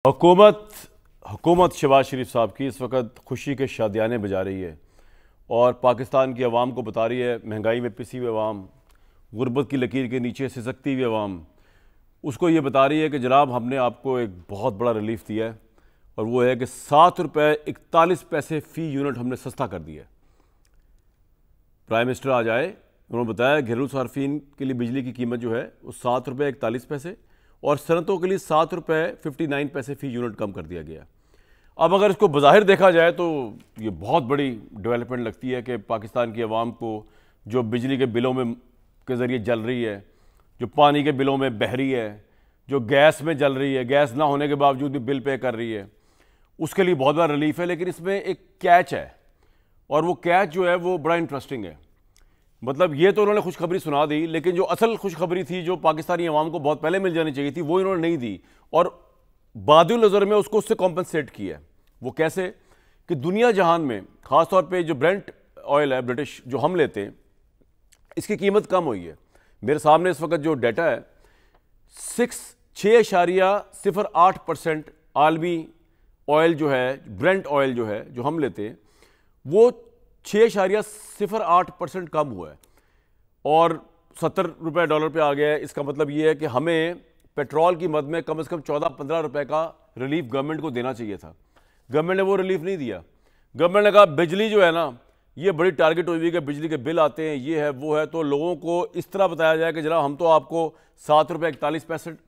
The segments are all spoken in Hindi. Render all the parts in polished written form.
हुकूमत हुकूमत शहबाज शरीफ साहब की इस वक्त खुशी के शादियाने बजा रही है और पाकिस्तान की आवाम को बता रही है, महंगाई में पिसी हुई आवाम, गुर्बत की लकीर के नीचे सिसकती हुई आवाम, उसको ये बता रही है कि जनाब हमने आपको एक बहुत बड़ा रिलीफ दिया है और वो है कि 7 रुपये 41 पैसे फ़ी यूनिट हमने सस्ता कर दिया है। प्राइम मिनिस्टर आज आए, उन्होंने बताया घरेलू सार्फिन के लिए बिजली की कीमत जो है वो 7 रुपये 41 पैसे और सनतों के लिए 7 रुपये 59 पैसे फ़ी यूनिट कम कर दिया गया। अब अगर इसको बज़ाहिर देखा जाए तो ये बहुत बड़ी डेवलपमेंट लगती है कि पाकिस्तान की आवाम को जो बिजली के बिलों में के ज़रिए जल रही है, जो पानी के बिलों में बह रही है, जो गैस में जल रही है, गैस ना होने के बावजूद भी बिल पे कर रही है, उसके लिए बहुत बड़ा रिलीफ है। लेकिन इसमें एक कैच है और वो कैच जो है वो बड़ा इंटरेस्टिंग है। मतलब ये तो उन्होंने खुशखबरी सुना दी, लेकिन जो असल खुशखबरी थी जो पाकिस्तानी अवाम को बहुत पहले मिल जानी चाहिए थी वो इन्होंने नहीं दी और बादुल नज़र में उसको उससे कॉम्पनसेट किया है। वो कैसे कि दुनिया जहान में ख़ासतौर पे जो ब्रेंट ऑयल है ब्रिटिश जो हम लेते हैं, इसकी कीमत कम हुई है। मेरे सामने इस वक्त जो डाटा है 6.08% आलमी ऑयल जो है, ब्रेंट ऑयल जो है जो हम लेते हैं, वो 6.08% कम हुआ है और 70 रुपये डॉलर पे आ गया है। इसका मतलब ये है कि हमें पेट्रोल की मद में कम से कम 14-15 रुपये का रिलीफ गवर्नमेंट को देना चाहिए था। गवर्नमेंट ने वो रिलीफ नहीं दिया। गवर्नमेंट ने कहा बिजली जो है ना, ये बड़ी टारगेट हुई है कि बिजली के बिल आते हैं, ये है वो है, तो लोगों को इस तरह बताया जाए कि जनाब हम तो आपको 7 रुपये 41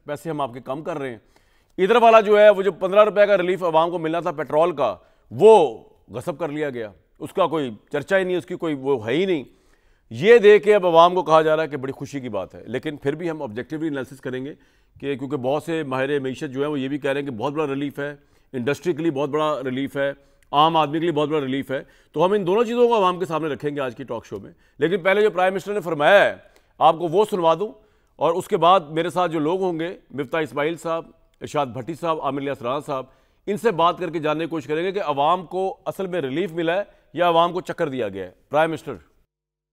पैसे हम आपके कम कर रहे हैं। इधर वाला जो है वो जो 15 रुपये का रिलीफ आवाम को मिलना था पेट्रोल का, वो गसब कर लिया गया। उसका कोई चर्चा ही नहीं, उसकी कोई वो है ही नहीं। ये देख के अब आवाम को कहा जा रहा है कि बड़ी खुशी की बात है। लेकिन फिर भी हम ऑब्जेक्टिवली एनालिसिस करेंगे कि क्योंकि बहुत से माहिर मीशत जो है वो ये भी कह रहे हैं कि बहुत बड़ा रिलीफ है, इंडस्ट्री के लिए बहुत बड़ा रिलीफ है, आम आदमी के लिए बहुत बड़ा रिलीफ है। तो हम इन दोनों चीज़ों को आवाम के सामने रखेंगे आज की टॉक शो में। लेकिन पहले जो प्राइम मिनिस्टर ने फरमाया है आपको वो सुनवा दूँ और उसके बाद मेरे साथ जो लोग होंगे, मिफ्ता इस्माइल साहब, इरशाद भट्टी साहब, आमिर इलियास राना साहब, इनसे बात करके जानने की कोशिश करेंगे कि आवाम को असल में रिलीफ मिला है या आवाम को चक्कर दिया गया है। प्राइम मिनिस्टर,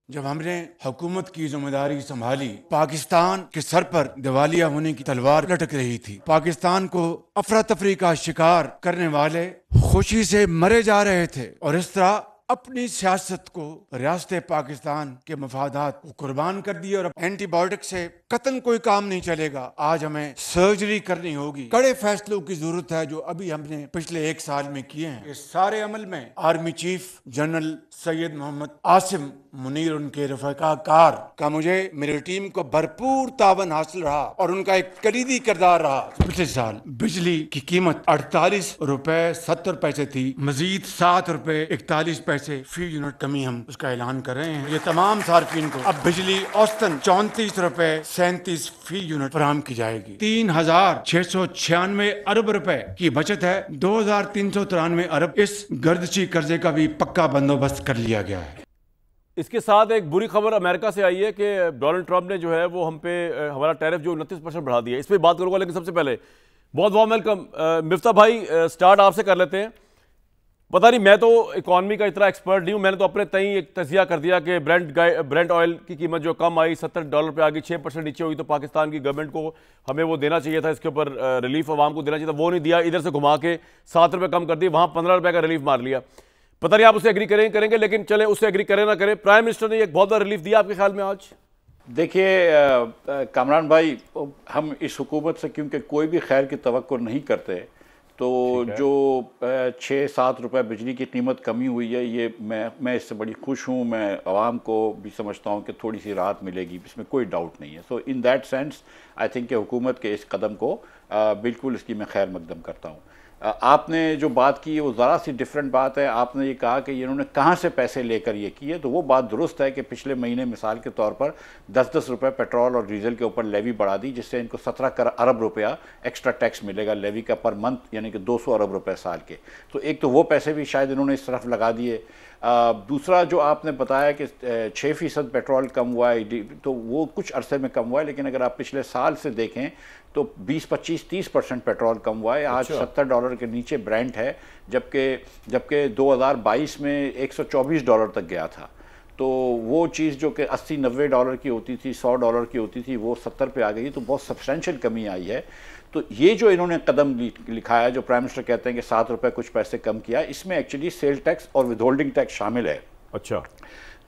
जब हमने हुकूमत की जिम्मेदारी संभाली, पाकिस्तान के सर पर दिवालिया होने की तलवार लटक रही थी। पाकिस्तान को अफरा तफरी का शिकार करने वाले खुशी से मरे जा रहे थे और इस तरह अपनी सियासत को, रियासत पाकिस्तान के मफादात को कुर्बान कर दिया। और अब एंटीबायोटिक से कतन कोई काम नहीं चलेगा। आज हमें सर्जरी करनी होगी। कड़े फैसलों की जरूरत है जो अभी हमने पिछले 1 साल में किए हैं। इस सारे अमल में army chief general Syed Mohammad Asim Munir, उनके रफाकार का मुझे मेरी टीम को भरपूर तावन हासिल रहा और उनका एक कलीदी किरदार रहा। पिछले साल बिजली की कीमत 48 रुपए 70 पैसे थी, मजीद 7 रुपए 41 पैसे फी यूनिट कमी हम उसका ऐलान कर रहे हैं। ये तमाम सार्फिन को अब बिजली औसतन 34 रुपए 37 फी यूनिट फराहम की जाएगी। 3,696 अरब रुपए की बचत है। 2,393 अरब इस गर्दशी कर्जे का भी पक्का बंदोबस्त कर लिया गया है। इसके साथ एक बुरी खबर अमेरिका से आई है कि डोनाल्ड ट्रंप ने जो है वो हम पे हमारा टैरिफ जो 29% बढ़ा दिया है। इस पर बात करूंगा, लेकिन सबसे पहले बहुत बहुत वेलकम मिफ्ता भाई, स्टार्ट आपसे कर लेते हैं। पता नहीं, मैं तो इकॉनमी का इतना एक्सपर्ट नहीं हूँ, मैंने तो अपने तई एक तजिया कर दिया कि ब्रेंट ऑयल की कीमत जो कम आई, $70 पे आ गई, 6% नीचे हुई, तो पाकिस्तान की गवर्नमेंट को हमें वो देना चाहिए था, इसके ऊपर रिलीफ आवाम को देना चाहिए था, वो नहीं दिया। इधर से घुमा के 7 रुपये कम कर दिए, वहाँ 15 रुपये का रिलीफ मार लिया। पता नहीं आप उससे एग्री करेंगे, लेकिन चले उससे एग्री करें ना करें, प्राइम मिनिस्टर ने एक बहुत बड़ा रिलीफ दिया आपके ख्याल में आज? देखिए कामरान भाई, हम इस हुकूमत से क्योंकि कोई भी खैर की तवक्को नहीं करते, तो जो 6-7 रुपए बिजली की कीमत कमी हुई है, ये मैं इससे बड़ी खुश हूँ। मैं आवाम को भी समझता हूँ कि थोड़ी सी राहत मिलेगी, इसमें कोई डाउट नहीं है। So in that sense I think कि हुकूमत के इस कदम को बिल्कुल इसकी मैं खैर मकदम करता हूँ। आपने जो बात की है वो ज़रा सी डिफरेंट बात है। आपने ये कहा कि इन्होंने कहाँ से पैसे लेकर ये किए, तो वो बात दुरुस्त है कि पिछले महीने मिसाल के तौर पर 10-10 रुपये पेट्रोल और डीजल के ऊपर लेवी बढ़ा दी, जिससे इनको 17 अरब रुपया एक्स्ट्रा टैक्स मिलेगा लेवी का पर मंथ, यानी कि 200 अरब रुपये साल के। तो एक तो वो पैसे भी शायद इन्होंने इस तरफ लगा दिए। दूसरा जो आपने बताया कि 6% पेट्रोल कम हुआ है, तो वो कुछ अरसे में कम हुआ है, लेकिन अगर आप पिछले साल से देखें तो 20-25-30% पेट्रोल कम हुआ है। आज $70 के नीचे ब्रेंट है, जबकि 2022 में $124 तक गया था। तो वो चीज़ जो कि $80-90 की होती थी, $100 की होती थी, वो 70 पे आ गई, तो बहुत सब्सटेंशियल कमी आई है। तो ये जो इन्होंने कदम लिखा है, जो प्राइम मिनिस्टर कहते हैं कि 7 रुपये कुछ पैसे कम किया, इसमें एक्चुअली सेल टैक्स और विदहोल्डिंग टैक्स शामिल है। अच्छा,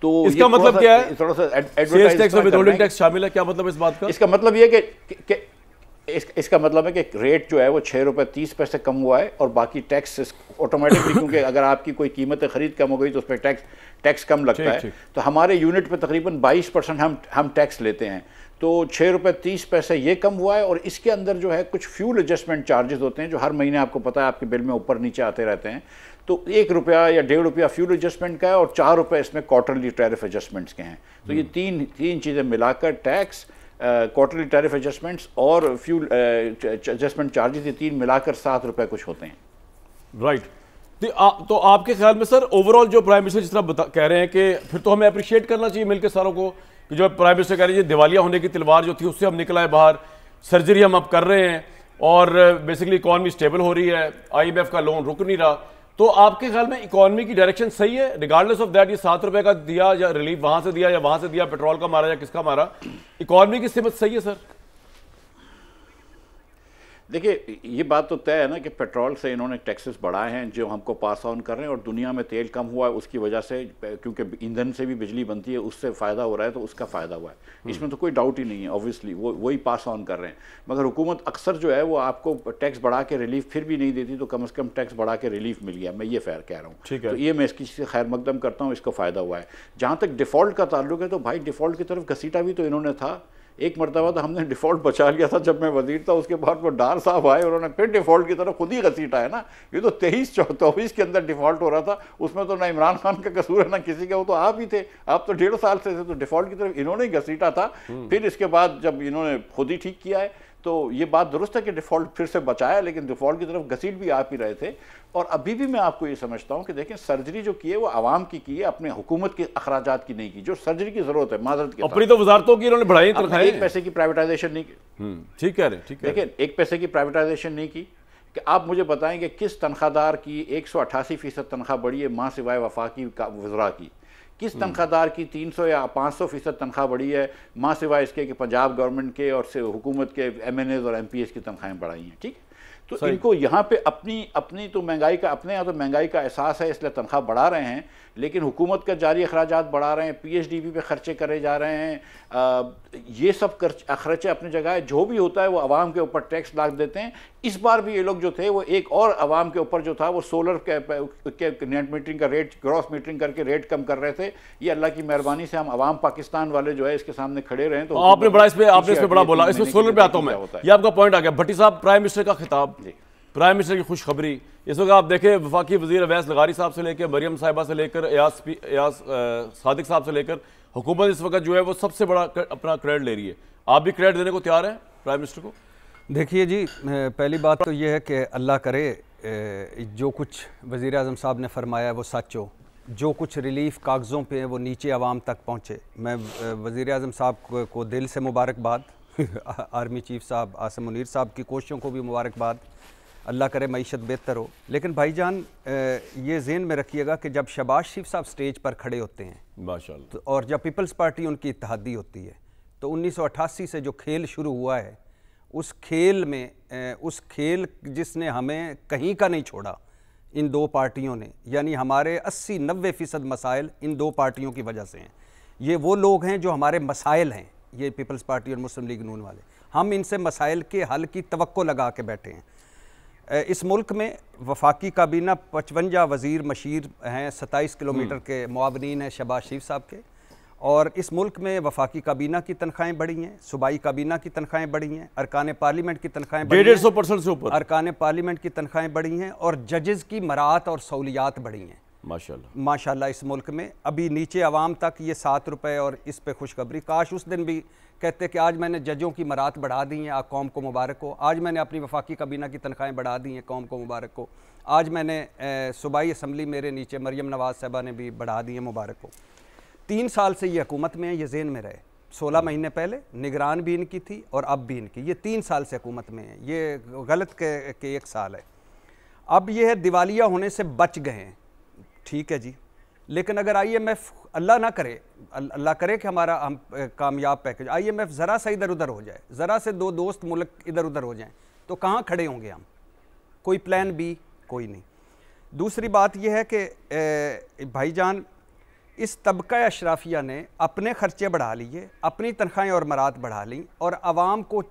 तो इसका मतलब क्या है? थोड़ा सा सेल्स टैक्स और विदहोल्डिंग टैक्स शामिल है, क्या मतलब इस बात का? इसका मतलब ये कि इसका मतलब है कि रेट जो है वो 6 रुपये 30 पैसे कम हुआ है और बाकी टैक्स ऑटोमेटिकली, क्योंकि अगर आपकी कोई कीमत खरीद कम हो गई तो उस पर टैक्स कम लगता है। तो हमारे यूनिट पे तकरीबन 22% हम टैक्स लेते हैं। तो 6 रुपये 30 पैसे ये कम हुआ है और इसके अंदर जो है कुछ फ्यूल एडजस्टमेंट चार्जेस होते हैं जो हर महीने आपको पता है आपके बिल में ऊपर नीचे आते रहते हैं। तो 1 रुपया या 1.5 रुपया फ्यूल एडजस्टमेंट का है और 4 रुपये इसमें क्वार्टरली टैरिफ एडजस्टमेंट्स के हैं। तो ये तीन चीज़ें मिलाकर टैक्स, क्वार्टरली टैरिफ एडजस्टमेंट्स और फ्यूल एडजस्टमेंट चार्जेस, ये 3 मिलाकर 7 रुपये कुछ होते हैं। राइट। तो आपके ख्याल में सर ओवरऑल जो प्राइम मिनिस्टर जिस तरह कह रहे हैं कि फिर तो हमें अप्रिशिएट करना चाहिए मिलकर सारों को कि जो प्राइम मिनिस्टर कह रहे हैं दिवालिया होने की तलवार जो थी उससे हम निकल आए बाहर, सर्जरी हम अब कर रहे हैं और बेसिकली इकॉनमी स्टेबल हो रही है, IMF का लोन रुक नहीं रहा। तो आपके ख्याल में इकॉनमी की डायरेक्शन सही है रिगार्डलेस ऑफ दैट ये 7 रुपए का दिया या रिलीफ वहां से दिया या वहां से दिया, पेट्रोल का मारा या किसका मारा, इकॉनमी की स्थिति सही है सर? देखिए ये बात तो तय है ना कि पेट्रोल से इन्होंने टैक्सेस बढ़ाए हैं जो हमको पास ऑन कर रहे हैं और दुनिया में तेल कम हुआ है उसकी वजह से, क्योंकि ईंधन से भी बिजली बनती है, उससे फ़ायदा हो रहा है तो उसका फ़ायदा हुआ है, इसमें तो कोई डाउट ही नहीं है। ऑब्वियसली वही पास ऑन कर रहे हैं। मगर हुकूमत अक्सर जो है वो आपको टैक्स बढ़ा के रिलीफ फिर भी नहीं देती, तो कम से कम टैक्स बढ़ा के रिलीफ मिल गया, मैं ये फ़ैर कह रहा हूँ। तो ये मैं इसकी खैर मकदम करता हूँ, इसको फ़ायदा हुआ है। जहाँ तक डिफ़ॉल्ट का ताल्लुक है तो भाई डिफ़ॉल्ट की तरफ घसीटा भी तो इन्होंने था। एक मरतबा तो हमने डिफ़ॉल्ट बचा लिया था जब मैं वजीर था, उसके बाद वो डार साहब आए उन्होंने फिर डिफ़ॉल्ट की तरफ खुद ही घसीटा है ना। ये तो 23-24 के अंदर डिफ़ॉल्ट हो रहा था, उसमें तो ना इमरान खान का कसूर है ना किसी का, वो तो आप ही थे, आप तो 1.5 साल से थे। तो डिफ़ॉल्ट की तरफ इन्होंने ही घसीटा था। फिर इसके बाद जब इन्होंने खुद ही ठीक किया है तो ये बात दुरुस्त है कि डिफ़ॉल्ट फिर से बचाया, लेकिन डिफ़ॉल्ट की तरफ घसीट भी आप ही रहे थे। और अभी भी मैं आपको ये समझता हूँ कि देखें सर्जरी जो की है वो आवाम की है, अपने हुकूमत के अखराजात की नहीं की। जो सर्जरी की जरूरत है माजरत के अपनी तो वजारतों की इन्होंने बढ़ाई, 1 पैसे की प्राइवेटाइजेशन नहीं की। ठीक कह रहे, ठीक है। देखिए 1 पैसे की प्राइवेटाइजेशन नहीं की कि आप मुझे बताएंगे किस तनख्वाहदार की 188% तनख्वाह बढ़ी है माँ सिवाय वफाकी वज़रा की? किस तनख्वाहदार की 300 या 500% तनख्वाह बढ़ी है माँ सिवाय इसके कि पंजाब गवर्नमेंट के और से हुकूमत के MNAs और MPs की तनख्वाहें बढ़ाई हैं? ठीक, तो इनको यहाँ पे अपनी तो महंगाई का, अपने यहाँ तो महंगाई का एहसास है इसलिए तनख्वाह बढ़ा रहे हैं, लेकिन हुकूमत का जारी अखराजात बढ़ा रहे हैं, PHDB पे खर्चे करे जा रहे हैं। ये सब खर्चे अपनी जगह है, जो भी होता है वो आवाम के ऊपर टैक्स लाद देते हैं। इस बार भी ये लोग जो थे वो एक और आवाम के ऊपर जो था वो सोलर के नेट मीटरिंग का रेट, ग्रॉस मीटरिंग करके रेट कम कर रहे थे। ये अल्लाह की मेहरबानी से हम आवाम पाकिस्तान वाले जो है इसके सामने खड़े रहे। तो आपने इस पे बड़ा बोला, इसमें सोलर पे आता हूं मैं, ये आपका पॉइंट आ गया। भट्टी साहब, प्राइम मिनिस्टर का खिताब, प्राइम मिनिस्टर की खुशखबरी, इस वक्त आप देखें वफाकी वजीर अवैस लगारी साहब से लेकर मरियम साहिबा से लेकर एयाज सादिक साहब से लेकर हुकूमत इस वक्त जो है वो सबसे बड़ा अपना क्रेडिट ले रही है। आप भी क्रेडिट देने को तैयार हैं प्राइम मिनिस्टर को? देखिए जी, पहली बात तो ये है कि अल्लाह करे जो कुछ वज़ीर आज़म साहब ने फरमाया वो सच हो, जो कुछ रिलीफ कागज़ों पे है वो नीचे आवाम तक पहुँचे। मैं वज़ीर आज़म साहब को दिल से मुबारकबाद, आर्मी चीफ साहब आसिम मुनीर साहब की कोशिशों को भी मुबारकबाद, अल्लाह करे मईशत बेहतर हो। लेकिन भाईजान ये ज़हन में रखिएगा कि जब शहबाज शरीफ साहब स्टेज पर खड़े होते हैं माशाअल्लाह, तो और जब पीपल्स पार्टी उनकी इत्तेहादी होती है, तो 1988 से जो खेल शुरू हुआ है उस खेल में उस खेल जिसने हमें कहीं का नहीं छोड़ा इन दो पार्टियों ने, यानी हमारे 80-90% मसाइल इन दो पार्टियों की वजह से हैं। ये वो लोग हैं जो हमारे मसाइल हैं, ये पीपल्स पार्टी और मुस्लिम लीग नून वाले, हम इनसे मसाइल के हल की तवक्को लगा के बैठे हैं। इस मुल्क में वफाकी काबीना 55 वज़ीर मशीर हैं, 27 किलोमीटर के मुआवनीन हैं शहबाज शरीफ साहब के, और इस मुल्क में वफाकी काबीना की तनख्वाहें बढ़ी हैं, सूबाई काबीना की तनख्वाहें बढ़ी हैं, अरकान पार्लियामेंट की तनख्वाहें बढ़ी हैं, 150% से ऊपर अरकान पार्लियामेंट की तनख्वाहें बढ़ी हैं, और जजेस की मरात और सहूलियात बढ़ी हैं माशाल्लाह इस मुल्क में। अभी नीचे आवाम तक ये 7 रुपये और इस पे खुशखबरी, काश उस दिन भी कहते कि आज मैंने जजों की मरात बढ़ा दी हैं, कौम को मुबारक हो। आज मैंने अपनी वफाकी काबीना की तनख्वाहें बढ़ा दी हैं, कौम को मुबारक हो। आज मैंने सूबाई असम्बली मेरे नीचे मरियम नवाज़ साहबा ने भी बढ़ा दी है, मुबारक हो। 3 साल से ये हुकूमत में है, ये ज़हन में रहे। 16 महीने पहले निगरान भी इनकी थी और अब भी इनकी, ये 3 साल से हुकूमत में है, ये गलत के 1 साल है। अब ये है दिवालिया होने से बच गए हैं, ठीक है जी, लेकिन अगर IMF अल्लाह ना करे, अल्लाह करे कि हमारा हम कामयाब पैकेज IMF ज़रा सा इधर उधर हो जाए, ज़रा से 2 दोस्त मुल्क इधर उधर हो जाएं, तो कहाँ खड़े होंगे हम? कोई प्लान बी कोई नहीं। दूसरी बात यह है कि भाईजान इस तबका अशराफिया ने अपने खर्चे बढ़ा लिए, अपनी तनख्वाहें और मरात बढ़ा ली और आवाम को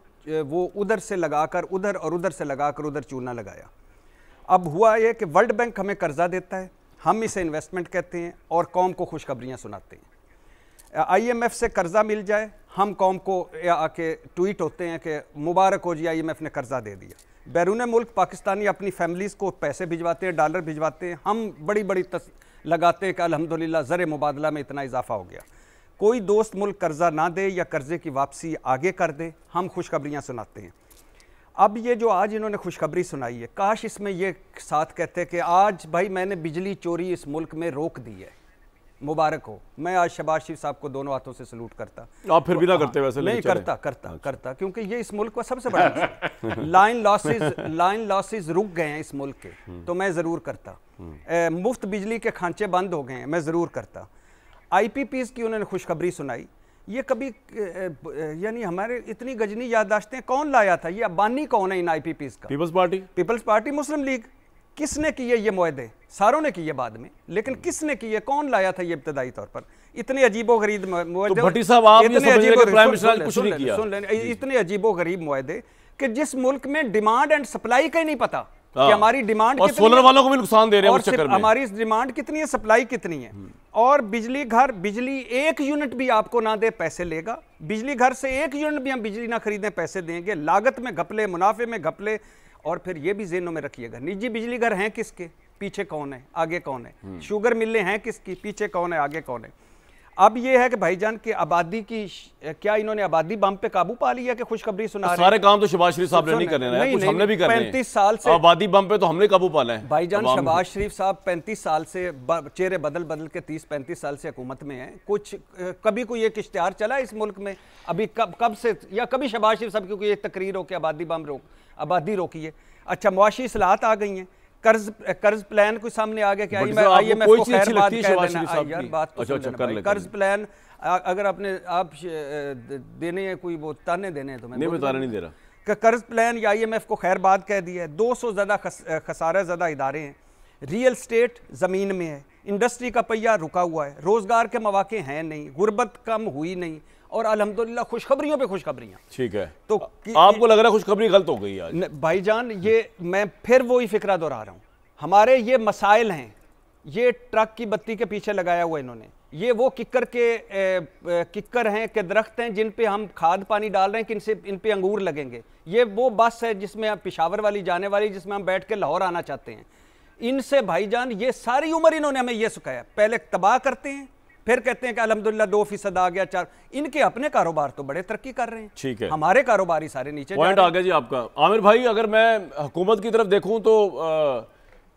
वो उधर से लगाकर उधर और उधर से लगाकर उधर चूना लगाया। अब हुआ ये कि वर्ल्ड बैंक हमें कर्जा देता है, हम इसे इन्वेस्टमेंट कहते हैं और कौम को खुशखबरियाँ सुनाते हैं। IMF से कर्जा मिल जाए, हम कौम को आके ट्वीट होते हैं कि मुबारक हो जी IMF ने कर्जा दे दिया। बैरून मुल्क पाकिस्तानी अपनी फैमिलीज़ को पैसे भिजवाते हैं, डॉलर भिजवाते हैं, हम बड़ी बड़ी लगाते हैं कि अल्हम्दुलिल्लाह ज़र मुबादला में इतना इजाफा हो गया। कोई दोस्त मुल्क कर्जा ना दे या कर्जे की वापसी आगे कर दे, हम खुशखबरियाँ सुनाते हैं। अब ये जो आज इन्होंने खुशखबरी सुनाई है, काश इसमें ये साथ कहते कि आज भाई मैंने बिजली चोरी इस मुल्क में रोक दी है, मुबारक हो। मैं आज शहबाज शरीफ साहब को दोनों हाथों से सल्यूट करता। आप फिर भी ना करते वैसे? नहीं करता क्योंकि ये इस मुल्क का सबसे बड़ा लाइन लॉसेस रुक गए हैं इस मुल्क के, तो मैं ज़रूर करता। मुफ्त बिजली के खांचे बंद हो गए हैं, मैं ज़रूर करता। IPPs की उन्होंने खुशखबरी सुनाई, ये कभी यानी हमारे इतनी गजनी याददाश्तें, कौन लाया था ये? अबानी कौन है इन IPPs का? पीपल्स पार्टी मुस्लिम लीग। किसने किए ये मुआहदे? सारों ने किए बाद में, लेकिन किसने किए? कौन लाया था ये इब्तदाई तौर पर? इतने अजीबो-गरीब मुआहदे, इतने अजीबो-गरीब मुआहदे कि जिस मुल्क में डिमांड एंड सप्लाई का ही नहीं पता कि हमारी डिमांड और सोलर वालों को भी नुकसान दे रहे हैं उस चक्कर में। हमारी डिमांड कितनी है, सप्लाई कितनी है। और बिजली घर, बिजली 1 यूनिट भी आपको ना दे पैसे लेगा। बिजली घर से 1 यूनिट भी हम बिजली ना खरीदें पैसे देंगे। लागत में घपले, मुनाफे में घपले। और फिर ये भी ज़हनों में रखिएगा, निजी बिजली घर हैं किसके, पीछे कौन है, आगे कौन है? शुगर मिलें हैं किसकी, पीछे कौन है, आगे कौन है? अब ये है कि भाईजान की आबादी की, क्या इन्होंने आबादी बम पे काबू पा लिया कि खुशखबरी सुना रहे हैं? सारे काम तो शहबाज शरीफ साहब ने नहीं करने हैं, कुछ हमने भी करने हैं। 35 साल से आबादी बम पे तो हमने काबू पाना है भाईजान। शहबाज शरीफ साहब 35 साल से चेहरे बदल बदल के 30-35 साल से हुकूमत में हैं। कुछ कभी कोई एक इश्तिहार चला इस मुल्क में? अभी कब से, या कभी शहबाज शरीफ साहब की कोई एक तकरीर हो कि आबादी रोकिए? अच्छा, मुआशी इस्लाहत आ गई हैं, कर्ज प्लान कोई सामने आ गया कि IMF को खैर बात कह देना यार, बात तो कर्ज प्लान अगर आप देने हैं, कोई वो ताने देने हैं तो मैं नहीं दे रहा। कर्ज प्लान या IMF को खैर बात कह दिया है। 200 ज़्यादा खसारा ज़्यादा इदारे हैं, रियल स्टेट ज़मीन में है, इंडस्ट्री का पहिया रुका हुआ है, रोज़गार के मौके हैं नहीं, गुर्बत कम हुई नहीं, और अल्हम्दुलिल्लाह खुशखबरियों पे खुशखबरियाँ। ठीक है, तो आपको लग रहा है खुशखबरी गलत हो गई आज? भाईजान, ये मैं फिर वही फिक्रा दोहरा रहा हूँ। हमारे ये मसाइल हैं, ये ट्रक की बत्ती के पीछे लगाया हुआ इन्होंने। ये वो किक्कर हैं कि दरख्त हैं जिन पे हम खाद पानी डाल रहे हैं कि इन पे अंगूर लगेंगे। ये वो बस है जिसमें पेशावर वाली जाने वाली, जिसमें हम बैठ के लाहौर आना चाहते हैं। इनसे भाईजान ये सारी उम्र इन्होंने हमें ये सिखाया, पहले तबाह करते हैं, फिर कहते हैं कि अल्हम्दुलिल्लाह 2% आ गया, 4। इनके अपने कारोबार तो बड़े तरक्की कर रहे हैं। ठीक है, हमारे कारोबार ही सारे नीचे। पॉइंट आ गया जी आपका। आमिर भाई, अगर मैं हुकूमत की तरफ देखूं तो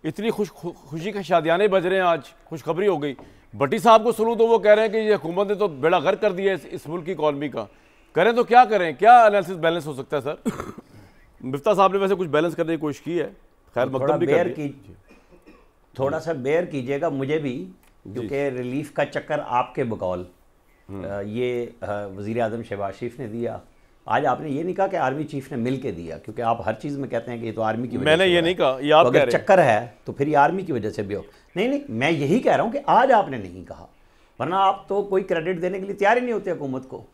इतनी खुशी के शादियाने बज रहे हैं, आज खुशखबरी हो गई। भट्टी साहब को सुनूं तो वो कह रहे हैं कि ये हुकूमत ने तो बेड़ा गर्क कर दिया इस मुल्क की इकॉनमी का। करें तो क्या करें, क्या एनालिसिस बैलेंस हो सकता है सर? मिफ्ता साहब ने वैसे कुछ बैलेंस करने की कोशिश की है, खैर मकदम भी कर दी। थोड़ा सा बेयर कीजिएगा मुझे भी, क्योंकि रिलीफ का चक्कर आपके बकौल ये वज़ीर आज़म शहबाज शरीफ ने दिया। आज आपने ये नहीं कहा कि आर्मी चीफ ने मिल के दिया, क्योंकि आप हर चीज़ में कहते हैं कि ये तो आर्मी की वजह से। मैंने ये नहीं कहा, ये आप कह रहे हैं। चक्कर है तो फिर ये आर्मी की वजह से भी हो। नहीं, मैं यही कह रहा हूँ कि आज आपने नहीं कहा, वरना आप तो कोई क्रेडिट देने के लिए तैयार ही नहीं होते हुकूमत को।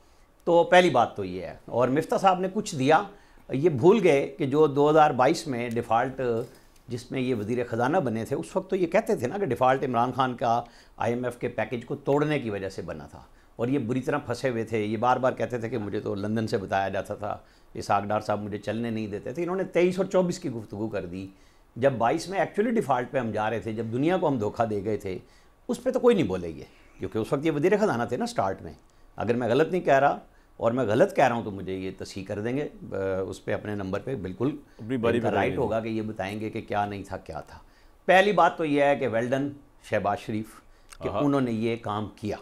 तो पहली बात तो ये है। और मिफ्ता साहब ने कुछ दिया, ये भूल गए कि जो 2022 में डिफ़ाल्ट जिसमें ये वज़ीर ख़जाना बने थे, उस वक्त तो ये कहते थे ना कि डिफ़ाल्ट इमरान खान का IMF के पैकेज को तोड़ने की वजह से बना था, और ये बुरी तरह फंसे हुए थे। ये बार बार कहते थे कि मुझे तो लंदन से बताया जाता था, इसहाक डार साहब मुझे चलने नहीं देते थे। इन्होंने 23 और 24 की गुफ्तगू कर दी, जब 22 में एक्चुअली डिफ़ाल्ट पे हम जा रहे थे, जब दुनिया को हम धोखा दे गए थे, उस पर तो कोई नहीं बोलेगी, क्योंकि उस वक्त ये वज़ीर ख़जाना थे ना स्टार्ट में। अगर मैं गलत नहीं कह रहा, और मैं गलत कह रहा हूँ, तो मुझे ये तस्हीह कर देंगे उस पर, अपने नंबर पे बिल्कुल राइट होगा कि ये बताएंगे कि क्या नहीं था क्या था। पहली बात तो ये है कि वेल डन शहबाज शरीफ कि उन्होंने ये काम किया,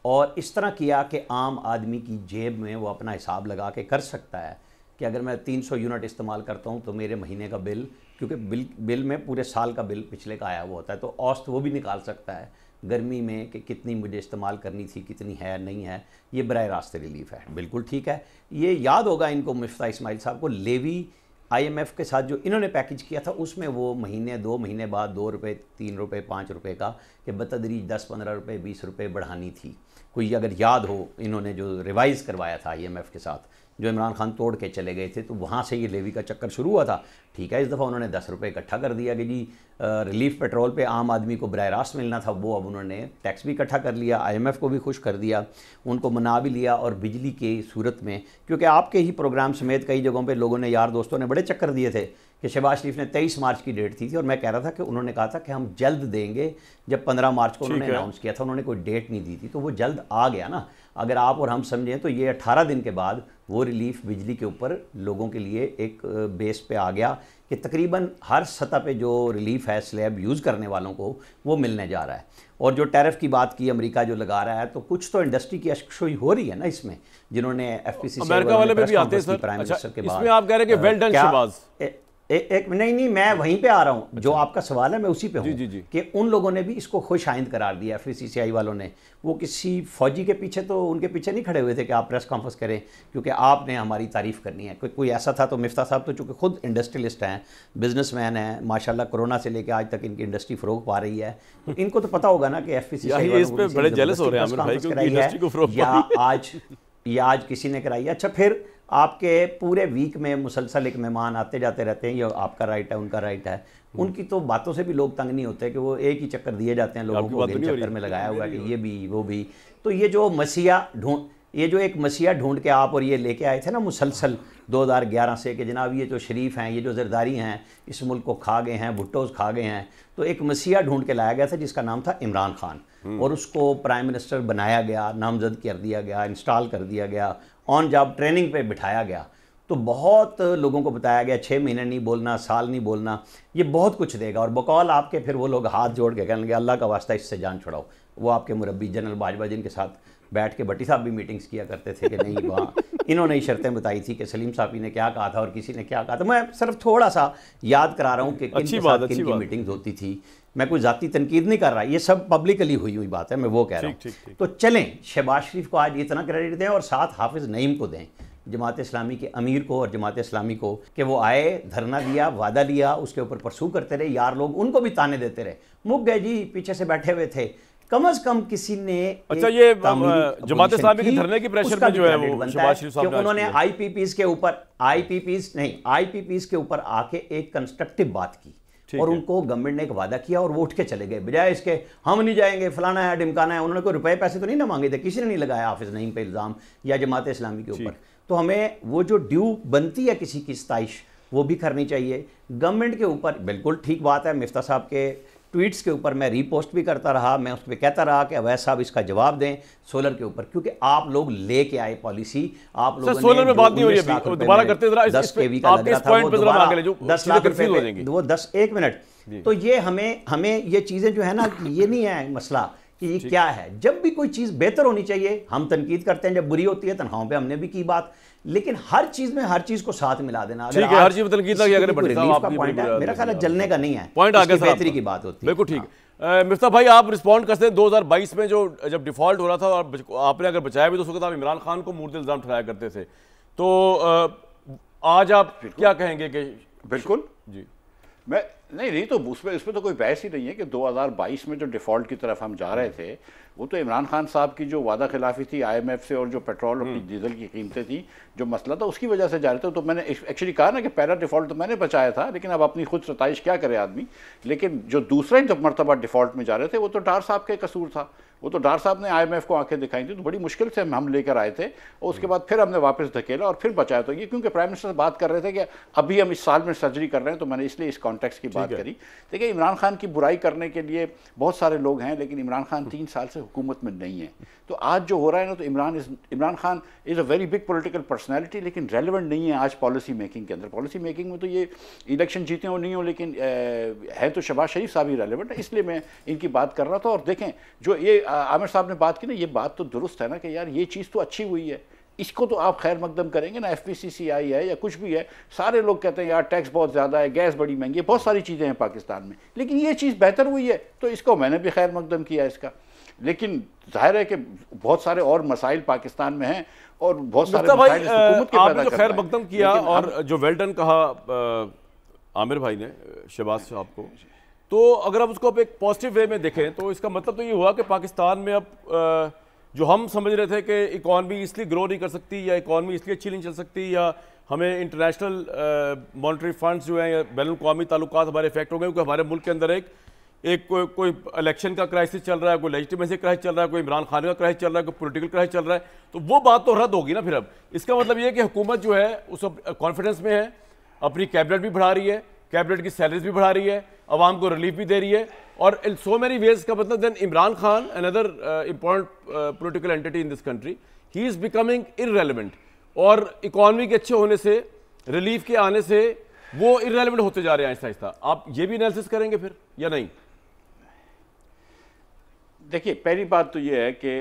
और इस तरह किया कि आम आदमी की जेब में वो अपना हिसाब लगा के कर सकता है कि अगर मैं 300 यूनिट इस्तेमाल करता हूँ तो मेरे महीने का बिल, क्योंकि बिल में पूरे साल का बिल पिछले का आया हुआ होता है, तो औसत वो भी निकाल सकता है गर्मी में कि कितनी मुझे इस्तेमाल करनी थी, कितनी है नहीं है। ये बराह रास्त रिलीफ है, बिल्कुल ठीक है। ये याद होगा इनको, मुफ्ता इस्माइल साहब को, लेवी IMF के साथ जो इन्होंने पैकेज किया था उसमें वो महीने 2 महीने बाद 2 रुपये 3 रुपये 5 रुपये का कि बतदरीज 10-15 रुपये 20 रुपये बढ़ानी थी। कोई अगर याद हो, इन्होंने जो रिवाइज़ करवाया था IMF के साथ, जो इमरान खान तोड़ के चले गए थे, तो वहाँ से ये लेवी का चक्कर शुरू हुआ था। ठीक है, इस दफ़ा उन्होंने 10 रुपये इकट्ठा कर दिया कि जी रिलीफ पेट्रोल पे आम आदमी को बराह रास्त मिलना था, वो अब उन्होंने टैक्स भी इकट्ठा कर लिया, IMF को भी खुश कर दिया, उनको मना भी लिया। और बिजली की सूरत में, क्योंकि आपके ही प्रोग्राम समेत कई जगहों पे लोगों ने, यार दोस्तों ने बड़े चक्कर दिए थे कि शहबाज शरीफ ने 23 मार्च की डेट थी और मैं कह रहा था कि उन्होंने कहा था कि हम जल्द देंगे। जब 15 मार्च को उन्होंने अनाउंस किया था, उन्होंने कोई डेट नहीं दी थी, तो वो जल्द आ गया ना। अगर आप और हम समझें तो ये 18 दिन के बाद वो रिलीफ बिजली के ऊपर लोगों के लिए एक बेस पे आ गया कि तकरीबन हर सतह पे जो रिलीफ है स्लैब यूज़ करने वालों को वो मिलने जा रहा है। और जो टैरिफ की बात की अमेरिका जो लगा रहा है, तो कुछ तो इंडस्ट्री की अशकोई हो रही है ना इसमें, जिन्होंने FPCCI अमेरिका वाले पे भी आते हैं सर। प्राइम मिनिस्टर के बाद इसमें आप कह रहे हैं कि वेल डन शहबाज। एक नहीं, मैं वहीं पे आ रहा हूँ। जो आपका सवाल है मैं उसी पे हूँ जी। कि उन लोगों ने भी इसको खुश आइंद करार दिया। FPCCI वालों ने, वो किसी फौजी के पीछे, तो उनके पीछे नहीं खड़े हुए थे कि आप प्रेस कॉन्फ्रेंस करें क्योंकि आपने हमारी तारीफ़ करनी है। कोई ऐसा था तो मिफ्ता साहब तो चूँकि खुद इंडस्ट्रियलिस्ट हैं, बिजनेसमैन हैं, माशाल्लाह कोरोना से लेकर आज तक इनकी इंडस्ट्री फ़रोग पा रही है, तो इनको तो पता होगा ना कि FPCCI बड़े जेलस हो रहे हैं आमिर भाई क्योंकि इंडस्ट्री को फ़रोग या आज किसी ने कराई है। अच्छा, फिर आपके पूरे वीक में मुसलसल एक मेहमान आते जाते रहते हैं, ये आपका राइट है, उनका राइट है। उनकी तो बातों से भी लोग तंग नहीं होते कि वो एक ही चक्कर दिए जाते हैं लोगों को, चक्कर में लगाया हुआ है कि ये भी वो भी। तो ये जो एक मसीहा ढूंढ के आप और ये लेके आए थे ना मुसलसल 2011 से कि जनाब ये जो शरीफ हैं, ये जो जरदारी हैं, इस मुल्क को खा गए हैं, भुट्टोज खा गए हैं, तो एक मसीहा ढूंढ के लाया गया था जिसका नाम था इमरान खान। और उसको प्राइम मिनिस्टर बनाया गया, नामजद कर दिया गया, इंस्टॉल कर दिया गया, ऑन जॉब ट्रेनिंग पे बिठाया गया। तो बहुत लोगों को बताया गया 6 महीने नहीं बोलना, साल नहीं बोलना, ये बहुत कुछ देगा। और बकौल आपके फिर वो लोग हाथ जोड़ के कहने लगे अल्लाह का वास्ता इससे जान छुड़ाओ। वो आपके मुरब्बी जनरल बाजवा जिनके साथ बैठ के भट्टी साहब भी मीटिंग्स किया करते थे कि नहीं, वहाँ इन्होंने ही शर्तें बताई थी कि सलीम साहब ने क्या कहा था और किसी ने क्या कहा था। मैं सिर्फ थोड़ा सा याद करा रहा हूँ कि किन की मीटिंग्स होती थी। मैं कोई ज़ाती तनकीद नहीं कर रहा, ये सब पब्लिकली हुई बात है, मैं वो कह रहा हूँ। तो चलें, शहबाज शरीफ को आज इतना क्रेडिट दें और साथ हाफिज़ नईम को दें, जमात इस्लामी के अमीर को और जमात इस्लामी को, कि वो आए, धरना दिया, वादा लिया, उसके ऊपर परसू करते रहे। यार लोग उनको भी ताने देते रहे, मुक गए जी, पीछे से बैठे हुए थे, कम अज कम किसी ने। अच्छा, ये जमात इस्लामी के धरने के प्रेशर में जो है वो शहबाज शरीफ साहब ने उन्होंने IPPs के ऊपर IPPs के ऊपर आके एक कंस्ट्रक्टिव बात की और उनको गवर्नमेंट ने एक वादा किया और वो उठ के चले गए, बजाय इसके हम नहीं जाएंगे, फलाना है, ढिमकाना है। उन्होंने कोई रुपए पैसे तो नहीं ना मांगे थे, किसी ने नहीं लगाया हाफिज नईम पे इल्ज़ाम या जमात इस्लामी के ऊपर। तो हमें वो जो ड्यू बनती है किसी की सताइश, वो भी करनी चाहिए गवर्नमेंट के ऊपर। बिल्कुल ठीक बात है, मिफ्ता साहब के ट्वीट्स के ऊपर मैं रीपोस्ट भी करता रहा, मैं उस पर कहता रहा कि अवैध साहब इसका जवाब दें सोलर के ऊपर, क्योंकि आप लोग लेके आए पॉलिसी। आप लोगों ने सोलर में बात नहीं हो रही है, दोबारा करते जरा 10 kV का लग रहा था, वो दोबारा 10 लाख रुपए, वो 1 मिनट। तो ये हमें ये चीज़ें जो है ना, ये नहीं है मसला कि ये क्या है। जब भी कोई चीज़ बेहतर होनी चाहिए हम तनकीद करते हैं, जब बुरी होती है तनख्वाहों पे हमने भी की बात, लेकिन हर चीज़ में हर चीज़ को साथ मिला देना। ठीक है, हर चीज़ में तनकीद ना किया करें, पॉइंट है मेरा ख्याल है जलने का नहीं है, पॉइंट आगे बेहतरी की बात होती है। बिल्कुल ठीक है। मिफ्ता भाई, आप रिस्पॉन्ड करते हैं 2022 में जो जब डिफॉल्ट हो रहा था और आपने अगर बचाया भी तो उस वक्त आप इमरान खान को मुर्द इल्ज़ाम ठहराया करते थे, तो आज आप क्या कहेंगे कि? बिल्कुल जी, मैं नहीं तो उसमें तो कोई बहस ही नहीं है कि 2022 में जो डिफ़ॉल्ट की तरफ हम जा रहे थे, वो तो इमरान खान साहब की जो वादा खिलाफी थी IMF से और जो पेट्रोल और डीजल की कीमतें थी, जो मसला था उसकी वजह से जा रहे थे। तो मैंने एक्चुअली कहा ना कि पहला डिफ़ॉल्ट तो मैंने बचाया था, लेकिन अब अपनी खुद सताइश क्या करे आदमी। लेकिन जो दूसरा जब मरतबा डिफ़ॉल्ट में जा रहे थे, वो तो डार साहब का कसूर था। वो तो डार साहब ने IMF को आंखें दिखाई थी, तो बड़ी मुश्किल से हम लेकर आए थे और उसके बाद फिर हमने वापस धकेला और फिर बचाया। तो ये क्योंकि प्राइम मिनिस्टर से बात कर रहे थे कि अभी हम इस साल में सर्जरी कर रहे हैं, तो मैंने इसलिए इस कॉन्टेक्स्ट की बात करी। देखिए, इमरान खान की बुराई करने के लिए बहुत सारे लोग हैं, लेकिन इमरान खान 3 साल से हुकूमत में नहीं है। तो आज जो हो रहा है ना, तो Imran Khan is a very big political personality, लेकिन रेलिवेंट नहीं है आज पॉलिसी मेकिंग के अंदर। पॉलिसी मेकिंग में तो ये इलेक्शन जीते हो नहीं हो, लेकिन है तो शहबाज शरीफ साहब ही रेलिवेंट है, इसलिए मैं इनकी बात कर रहा था। और देखें, जो ये आमिर साहब ने बात की ना, ये बात तो दुरुस्त है ना कि यार ये चीज़ तो अच्छी हुई है, इसको तो आप खैर मकदम करेंगे ना। FPCCI है या कुछ भी है, सारे लोग कहते हैं यार टैक्स बहुत ज़्यादा है, गैस बड़ी महंगी है, बहुत सारी चीज़ें हैं पाकिस्तान में, लेकिन ये चीज़ बेहतर हुई है, तो इसको मैंने भी खैर मकदम किया इसका। लेकिन जाहिर है कि बहुत सारे और मसाइल पाकिस्तान में हैं और बहुत सारे भाई हुकूमत के आपने पैदा जो खैर करना है। मकदम किया और जो वेल डन कहा आमिर भाई ने शहबाज साहब को, तो अगर आप उसको अब एक पॉजिटिव वे में देखें तो इसका मतलब तो ये हुआ कि पाकिस्तान में अब जो हम समझ रहे थे कि इकॉनमी इसलिए ग्रो नहीं कर सकती या इकॉनमी इसलिए अच्छी नहीं चल सकती या हमें इंटरनेशनल मॉनेटरी फंड्स जो हैं या बैनुल अक़वामी ताल्लुकात हमारे इफेक्ट हो गए, क्योंकि हमारे मुल्क के अंदर एक कोई इलेक्शन का क्राइसिस चल रहा है, कोई लेजिटिमेसी क्राइसिस चल रहा है, कोई इमरान खान का क्राइसिस चल रहा है, कोई पॉलिटिकल क्राइसिस चल रहा है, तो वो बात तो रद्द होगी ना फिर। अब इसका मतलब ये है कि हुकूमत जो है उस कॉन्फिडेंस में है, अपनी कैबिनेट भी बढ़ा रही है, कैबिनेट की सैलरीज भी बढ़ा रही है, अवाम को रिलीफ भी दे रही है, और इन सो मैनी वेज का मतलब then Imran Khan another important political entity in this country, he is becoming irrelevant, और इकॉनमी के अच्छे होने से, रिलीफ के आने से वो इररेलेवेंट होते जा रहे हैं आहिस्ता आहिस्ता। आप ये भी एनालिसिस करेंगे फिर या नहीं? देखिए, पहली बात तो ये है कि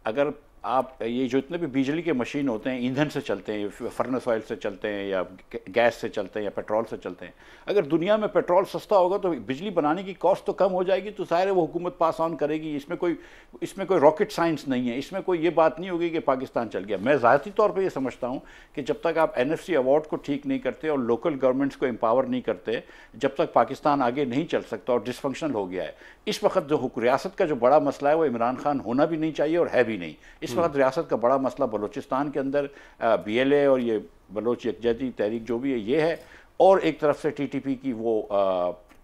अगर आप ये जो इतने भी बिजली के मशीन होते हैं ईंधन से चलते हैं, फर्नेस ऑयल से चलते हैं या गैस से चलते हैं या पेट्रोल से चलते हैं, अगर दुनिया में पेट्रोल सस्ता होगा तो बिजली बनाने की कॉस्ट तो कम हो जाएगी, तो ज़ाहिर है वो हुकूमत पास ऑन करेगी। इसमें कोई रॉकेट साइंस नहीं है, इसमें कोई ये बात नहीं होगी कि पाकिस्तान चल गया। मैं ज़ाती तौर पर ये समझता हूँ कि जब तक आप NFC अवार्ड को ठीक नहीं करते और लोकल गवर्नमेंट्स को एम्पावर नहीं करते, जब तक पाकिस्तान आगे नहीं चल सकता और डिसफंक्शनल हो गया है। इस वक्त जो रियासत का जो बड़ा मसला है वो इमरान खान होना भी नहीं चाहिए और है भी नहीं। इस वक्त रियासत का बड़ा मसला बलूचिस्तान के अंदर BLA और ये बलोच यकजहती तहरीक जो भी है ये है, और एक तरफ से TTP की वो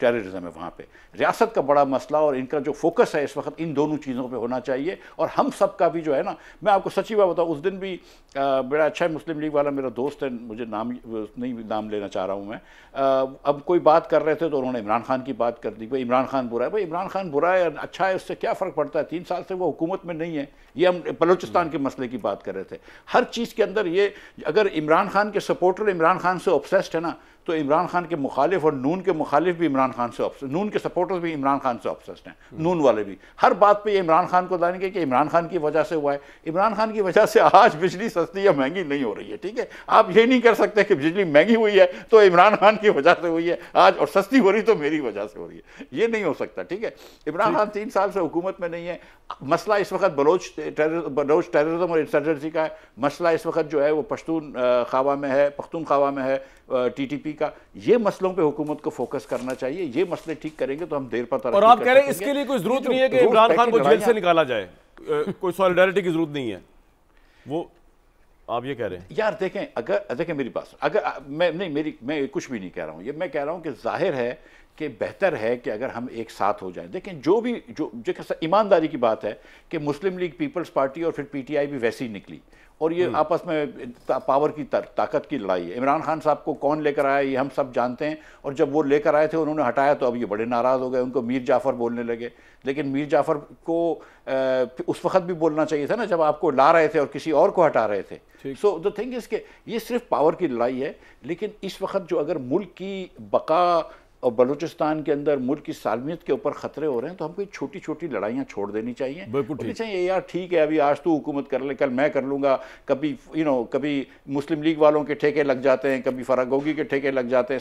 टेररिज्म है वहाँ पे। रियासत का बड़ा मसला और इनका जो फोकस है इस वक्त इन दोनों चीज़ों पे होना चाहिए। और हम सब का भी जो है ना, मैं आपको सच्ची बात बताऊँ, उस दिन भी बड़ा अच्छा मुस्लिम लीग वाला मेरा दोस्त है, मुझे नाम लेना चाह रहा हूँ मैं, अब कोई बात कर रहे थे तो उन्होंने इमरान खान की बात कर दी, भाई इमरान खान बुरा है। भाई इमरान खान बुरा है अच्छा है, उससे क्या फ़र्क पड़ता है, 3 साल से वो हुकूमत में नहीं है। ये हम बलूचिस्तान के मसले की बात कर रहे थे। हर चीज़ के अंदर ये, अगर इमरान खान के सपोर्टर इमरान खान से ऑब्सेस्ड है ना, तो इमरान खान के मुखालिफ और नून के मुखालिफ भी इमरान खान से ऑब्सेस्ड, नून के सपोर्टर्स भी इमरान खान से ऑब्सेस्ड हैं, नून वाले भी हर बात पे ये इमरान खान को लाएंगे कि इमरान खान की वजह से हुआ है। इमरान खान की वजह से आज बिजली सस्ती या महंगी नहीं हो रही है, ठीक है। आप ये नहीं कर सकते कि बिजली महंगी हुई है तो इमरान खान की वजह से हुई है आज, और सस्ती हो रही तो मेरी वजह से हो रही है, ये नहीं हो सकता, ठीक है। इमरान खान 3 साल से हुकूमत में नहीं है। मसला इस वक्त बलोच टेररिज्म और इंसर्जेंसी का है। मसला इस वक्त जो है वो पख्तूनख्वा में है, TTP का। ये मसलों पे हुकूमत को फोकस करना चाहिए। ये मसले ठीक करेंगे तो हम देर पर तरक्की और आप कह रहे हैं इसके लिए कोई जरूरत नहीं है कि इमरान खान को जेल से निकाला जाए, कोई सॉलिडारिटी की जरूरत नहीं है, वो आप ये कह रहे हैं? यार देखें मेरी बात, अगर मैं कुछ भी नहीं कह रहा हूँ, ये मैं कह रहा हूँ कि जाहिर है कि बेहतर है कि अगर हम एक साथ हो जाएं। देखें जो ईमानदारी की बात है कि मुस्लिम लीग, पीपल्स पार्टी और फिर PTI भी वैसी ही निकली, और ये आपस में पावर की ताकत की लड़ाई है। इमरान खान साहब को कौन लेकर आया ये हम सब जानते हैं, और जब वो लेकर आए थे उन्होंने हटाया तो अब ये बड़े नाराज़ हो गए, उनको मीर जाफ़र बोलने लगे। लेकिन मीर जाफ़र को उस वक्त भी बोलना चाहिए था ना जब आपको ला रहे थे और किसी और को हटा रहे थे। सो द थिंग इज़ के ये सिर्फ पावर की लड़ाई है, लेकिन इस वक्त जो अगर मुल्क की बका और बलूचिस्तान के अंदर मुल्क की सालमियत के ऊपर खतरे हो रहे हैं तो हमको छोटी छोटी लड़ाइयाँ छोड़ देनी चाहिए। बोलनी चाहिए यार ठीक है अभी आज तू हुकूमत कर ले, कल मैं कर लूँगा। कभी कभी मुस्लिम लीग वालों के ठेके लग जाते हैं, कभी फरागोगी के ठेके लग जाते हैं,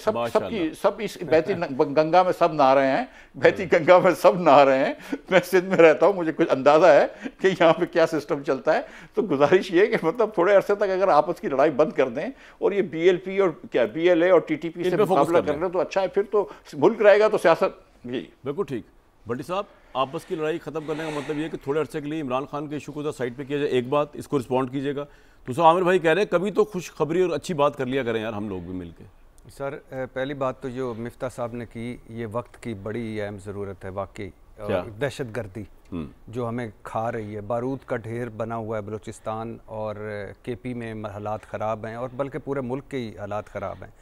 सब इस बहती गंगा में सब नहा रहे हैं, बहती गंगा में सब नहा रहे हैं। मैं सिंध में रहता हूँ, मुझे कुछ अंदाज़ा है कि यहाँ पे क्या सिस्टम चलता है। तो गुजारिश ये कि मतलब थोड़े अरसे तक अगर आपस की लड़ाई बंद कर दें और ये BLP और BLA और TTP से मुकाबला कर रहे हैं तो अच्छा है, फिर तो मुल्क रहेगा तो सियासत यही। बिल्कुल ठीक। भट्टी साहब, आपस की लड़ाई खत्म करने का मतलब ये है कि थोड़े अरसे के लिए इमरान खान के इशू को साइड पे किया जाए। एक बात, इसको रिस्पॉन्ड कीजिएगा। दूसरा, आमिर भाई कह रहे हैं कभी तो खुशखबरी और अच्छी बात कर लिया करें यार हम लोग भी मिलके। सर पहली बात तो जो मिफ्ता साहब ने की, ये वक्त की बड़ी अहम ज़रूरत है वाकई। दहशत गर्दी जो हमें खा रही है, बारूद का ढेर बना हुआ है बलूचिस्तान, और KP में हालात ख़राब हैं, और बल्कि पूरे मुल्क के ही हालात ख़राब हैं।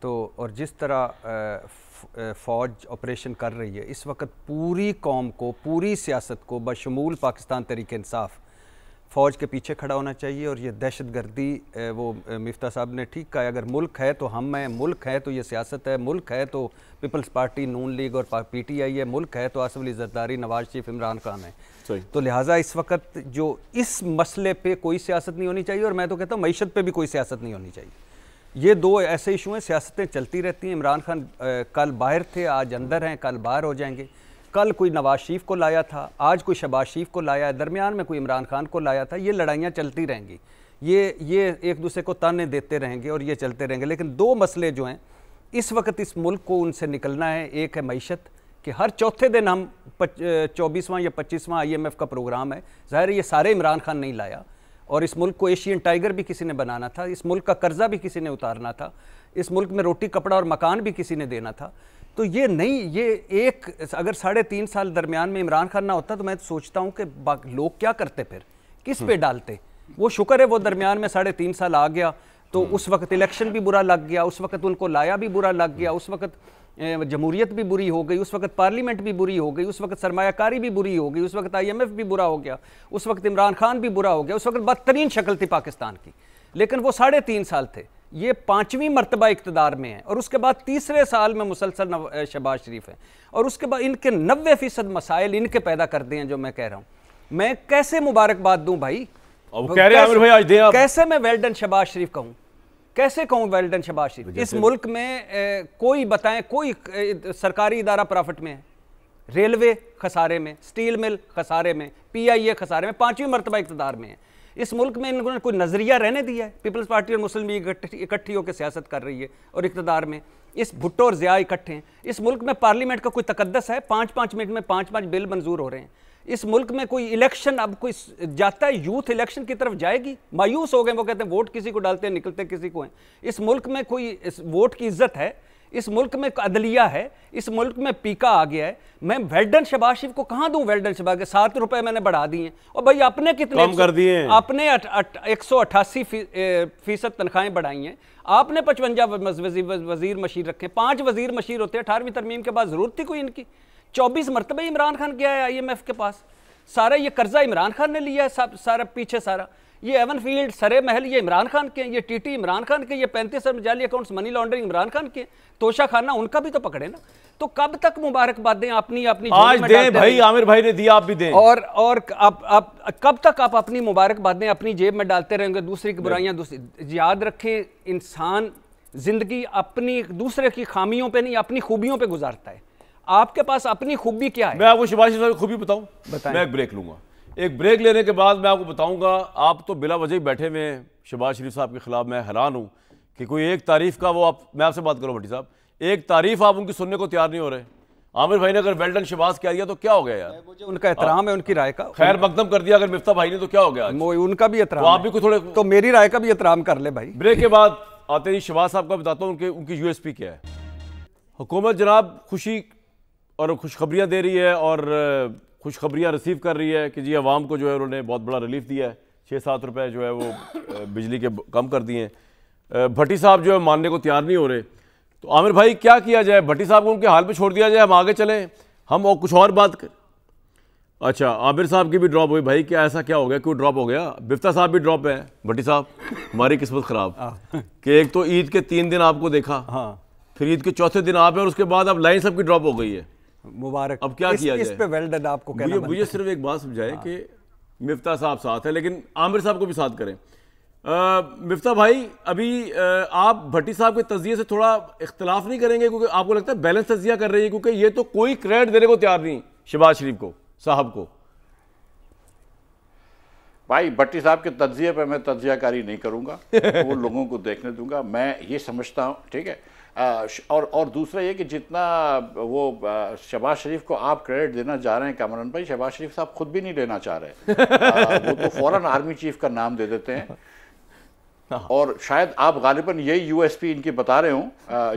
तो और जिस तरह फ़ौज ऑपरेशन कर रही है इस वक्त, पूरी कौम को, पूरी सियासत को बशमूल पाकिस्तान तहरीक इंसाफ फ़ौज के पीछे खड़ा होना चाहिए। और ये दहशत गर्दी, वो मिफ्ता साहब ने ठीक कहा, अगर मुल्क है तो हम हैं, मुल्क है तो ये सियासत है, मुल्क है तो पीपल्स पार्टी, नून लीग और PTI है, मुल्क है तो आसिफ अली ज़रदारी, नवाज शरीफ, इमरान खान है। तो लिहाजा इस वक्त जो इस मसले पे कोई सियासत नहीं होनी चाहिए, और मैं तो कहता हूँ मईशत पे भी कोई सियासत नहीं होनी चाहिए। ये दो ऐसे इशू हैं, सियासतें चलती रहती हैं। इमरान खान कल बाहर थे, आज अंदर हैं, कल बाहर हो जाएंगे। कल कोई नवाज शरीफ को लाया था, आज कोई शहबाज शरीफ को लाया है, दरमियान में कोई इमरान खान को लाया था। ये लड़ाइयाँ चलती रहेंगी, ये एक दूसरे को ताने देते रहेंगे और ये चलते रहेंगे। लेकिन दो मसले जो हैं इस वक्त इस मुल्क को उनसे निकलना है। एक है मईशत कि हर चौथे दिन हम 24वां या 25वां IMF का प्रोग्राम है। ज़ाहिर है ये सारे इमरान खान नहीं लाया, और इस मुल्क को एशियन टाइगर भी किसी ने बनाना था, इस मुल्क का कर्जा भी किसी ने उतारना था, इस मुल्क में रोटी कपड़ा और मकान भी किसी ने देना था। तो ये नहीं, ये एक अगर 3.5 साल दरमियान में इमरान खान ना होता तो मैं तो सोचता हूँ कि लोग क्या करते, फिर किस पे डालते। वो शुक्र है वो दरमियान में 3.5 साल आ गया, तो उस वक्त इलेक्शन भी बुरा लग गया, उस वक्त उनको लाया भी बुरा लग गया, उस वक्त जमहूरियत भी बुरी हो गई, उस वक्त पार्लियामेंट भी बुरी हो गई, उस वक्त सरमायाकारी भी बुरी हो गई, उस वक्त IMF भी बुरा हो गया, उस वक्त इमरान खान भी बुरा हो गया, उस वक्त बदतरीन शक्ल थी पाकिस्तान की। लेकिन वो 3.5 साल थे, ये 5वीं मरतबा इक़्तिदार में है, और उसके बाद 3रे साल में मुसलसल शहबाज शरीफ है, और उसके बाद इनके 90% मसाइल इनके पैदा कर दिए हैं। जो मैं कह रहा हूँ, मैं कैसे मुबारकबाद दूँ भाई, कह रहे आमिर भाई आज दें आप। कैसे मैं वेल्डन शहबाज शरीफ कहूँ, कैसे कहूँ वेल्डन शहबाज शरीफ। इस मुल्क में कोई बताएं, कोई सरकारी इदारा प्रॉफिट में है, रेलवे खसारे में, स्टील मिल खसारे में, PIA खसारे में, 5वीं मरतबा इक़्तिदार में है। इस मुल्क में इन्होंने कोई नज़रिया रहने दिया है। पीपल्स पार्टी और मुस्लिम लीग इकट्ठी होकर सियासत कर रही है और इक़्तिदार में इस भुट्टो और ज़िया इकट्ठे हैं। इस मुल्क में पार्लियामेंट का कोई तकद्दस है? 5-5 मिनट में 5-5 बिल मंजूर हो रहे हैं। इस मुल्क में कोई इलेक्शन अब कोई जाता है, यूथ इलेक्शन की तरफ जाएगी? मायूस हो गए, वो कहते हैं वोट किसी को डालते हैं, निकलते किसी को हैं। इस मुल्क में कोई वोट की इज्जत है? इस मुल्क में अदलिया है? इस मुल्क में पीका आ गया है। मैं वेल्डन शहबाज शरीफ को कहाँ दूं? वेल्डन शहबाज के 7 रुपए मैंने बढ़ा दिए, और भाई आपने कितने कम कर दिए? आपने 188% तनख्वाहें बढ़ाई हैं। आपने 55 वजीर मशीर रखे, 5 वजीर मशीर होते हैं। 18वीं तरमीम के बाद जरूरत थी कोई इनकी? 24 मरतबे इमरान खान गया है IMF के पास, सारा ये कर्जा इमरान खान ने लिया है, सारा पीछे सारा ये एवन फील्ड, सरे महल ये इमरान खान के, ये TT इमरान खान के, ये 35 अरब जाली accounts money laundering Imran Khan के, तोशा खाना उनका भी तो पकड़े ना। तो कब तक मुबारकबादें अपनी आज दें भाई, आमिर भाई ने दिया, आप भी दें। और आप कब तक आप अपनी मुबारकबादें अपनी जेब में डालते रहेंगे? दूसरी की बुराइयां दूसरी। याद रखें, इंसान जिंदगी अपनी दूसरे की खामियों पे नहीं, अपनी खूबियों पे गुजारता है। आपके पास अपनी खूबी क्या है? मैं आपको शहबाज शरीफ की खूबी बताऊं? मैं एक ब्रेक लूंगा, एक ब्रेक लेने के बाद मैं आपको बताऊंगा। आप तो बिला वजह ही बैठे हुए हैं शहबाज शरीफ साहब के खिलाफ। मैं हैरान हूं कि कोई एक तारीफ का वो आप, मैं आपसे बात करूं भट्टी साहब, एक तारीफ आप उनकी सुनने को तैयार नहीं हो रहे। आमिर भाई ने अगर वेल्डन शहबाज कह दिया तो क्या हो गया यार? मुझे उनका एहतराम है, उनकी राय का खैर मकदम कर दिया अगर मिफ्ता भाई ने तो क्या हो गया? उनका भी एहतराम, तो आप भी कुछ थोड़े, तो मेरी राय का भी एहतराम कर ले भाई। ब्रेक के बाद आते ही शहबाज साहब का बताता हूँ उनकी USP क्या है। हुकूमत जनाब खुशी और खुशखबरियाँ दे रही है और खुशखबरियाँ रिसीव कर रही है कि जी अवाम को जो है उन्होंने बहुत बड़ा रिलीफ दिया है। 6-7 रुपए जो है वो बिजली के कम कर दिए हैं। भट्टी साहब जो है मानने को तैयार नहीं हो रहे। तो आमिर भाई क्या किया जाए? भट्टी साहब को उनके हाल पे छोड़ दिया जाए, हम आगे चलें, हम और कुछ और बात कर। अच्छा, आमिर साहब की भी ड्रॉप हुई भाई, क्या ऐसा क्या हो गया, क्यों ड्रॉप हो गया? बिफ्ता साहब भी ड्रॉप है। भट्टी साहब हमारी किस्मत ख़राब कि एक तो ईद के 3 दिन आपको देखा, हाँ, फिर ईद के चौथे दिन आप है, और उसके बाद अब लाइन सबकी ड्रॉप हो गई है। मुबारक। अब क्या किया जाए? इस पे वेल्डन आपको कहना मुझे सिर्फ एक बात समझाए कि मिफ्ता साहब साथ है, लेकिन आमिर साहब को भी साथ करें। मिफ्ता भाई, अभी आप भट्टी साहब के तज्जिए से थोड़ा इख्तलाफ नहीं करेंगे? क्योंकि आपको लगता है बैलेंस तज्जिया कर रही है, क्योंकि ये तो कोई क्रेडिट देने को तैयार नहीं शहबाज शरीफ को साहब को। भाई भट्टी साहब के तज्जिए पे मैं तज्जियाकारी नहीं करूंगा, वो लोगों को देखने दूंगा। मैं ये समझता हूँ, ठीक है, और दूसरा ये कि जितना वो शहबाज शरीफ को आप क्रेडिट देना चाह रहे हैं कामरान भाई, शहबाज शरीफ साहब खुद भी नहीं लेना चाह रहे। वो तो फौरन आर्मी चीफ का नाम दे देते हैं, और शायद आप गालिबन यही USP इनकी बता रहे हो,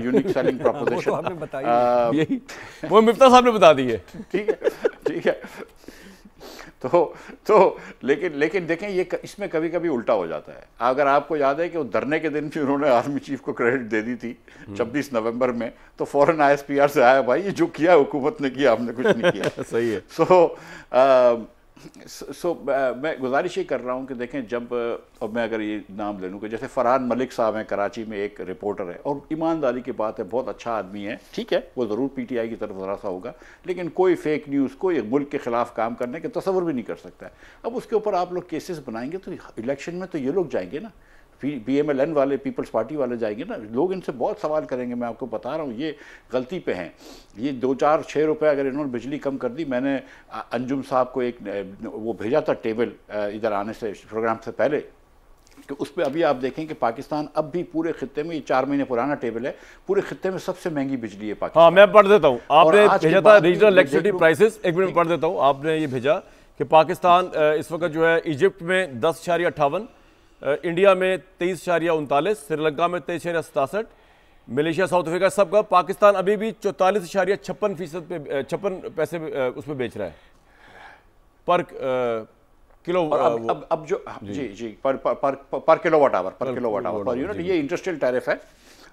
यूनिक सेलिंग प्रोपोजिशन। यही वो मिफ्ता साहब ने बता दी है। ठीक है, ठीक है। तो लेकिन देखें, ये इसमें कभी कभी उल्टा हो जाता है। अगर आपको याद है कि वो धरने के दिन भी उन्होंने आर्मी चीफ को क्रेडिट दे दी थी 26 नवंबर में, तो फौरन ISPR से आया, भाई ये जो किया हुकूमत ने किया, हमने कुछ नहीं किया। सही है। मैं गुजारिश ये कर रहा हूँ कि देखें, जब, और मैं अगर ये नाम ले लूँ कि जैसे फरहान मलिक साहब हैं, कराची में एक रिपोर्टर है, और ईमानदारी की बात है, बहुत अच्छा आदमी है, ठीक है, वो ज़रूर PTI की तरफ ज़रा सा होगा, लेकिन कोई फेक न्यूज़, कोई मुल्क के ख़िलाफ़ काम करने के तसव्वुर भी नहीं कर सकता है। अब उसके ऊपर आप लोग केसेस बनाएंगे तो इलेक्शन में तो ये लोग जाएंगे ना, PMLN वाले, पीपल्स पार्टी वाले जाएंगे ना, लोग इनसे बहुत सवाल करेंगे। मैं आपको बता रहा हूँ ये गलती पे हैं। ये 2-4-6 रुपए अगर इन्होंने बिजली कम कर दी, मैंने अंजुम साहब को एक वो भेजा था टेबल इधर आने से प्रोग्राम से पहले, कि उस पर अभी आप देखें कि पाकिस्तान अब भी पूरे खित्ते में, ये 4 महीने पुराना टेबल है, पूरे खित्ते में सबसे महंगी बिजली है पाकिस्तान। हाँ, मैं पढ़ देता हूँ, आपने भेजा था रीजनल इलेक्ट्रिसिटी प्राइसेस, एक मिनट पढ़ देता हूँ। आपने ये भेजा कि पाकिस्तान इस वक्त जो है इजिप्ट में 10.58, इंडिया में 23.39, श्रीलंका में 23.67, मलेशिया, साउथ अफ्रीका, सबका पाकिस्तान अभी भी 44.56% पे 56 पैसे उस पर बेच रहा है पर किलो। और अब जो जी पर किलोवाट आवर पर यूनिट, ये इंडस्ट्रियल टैरिफ है।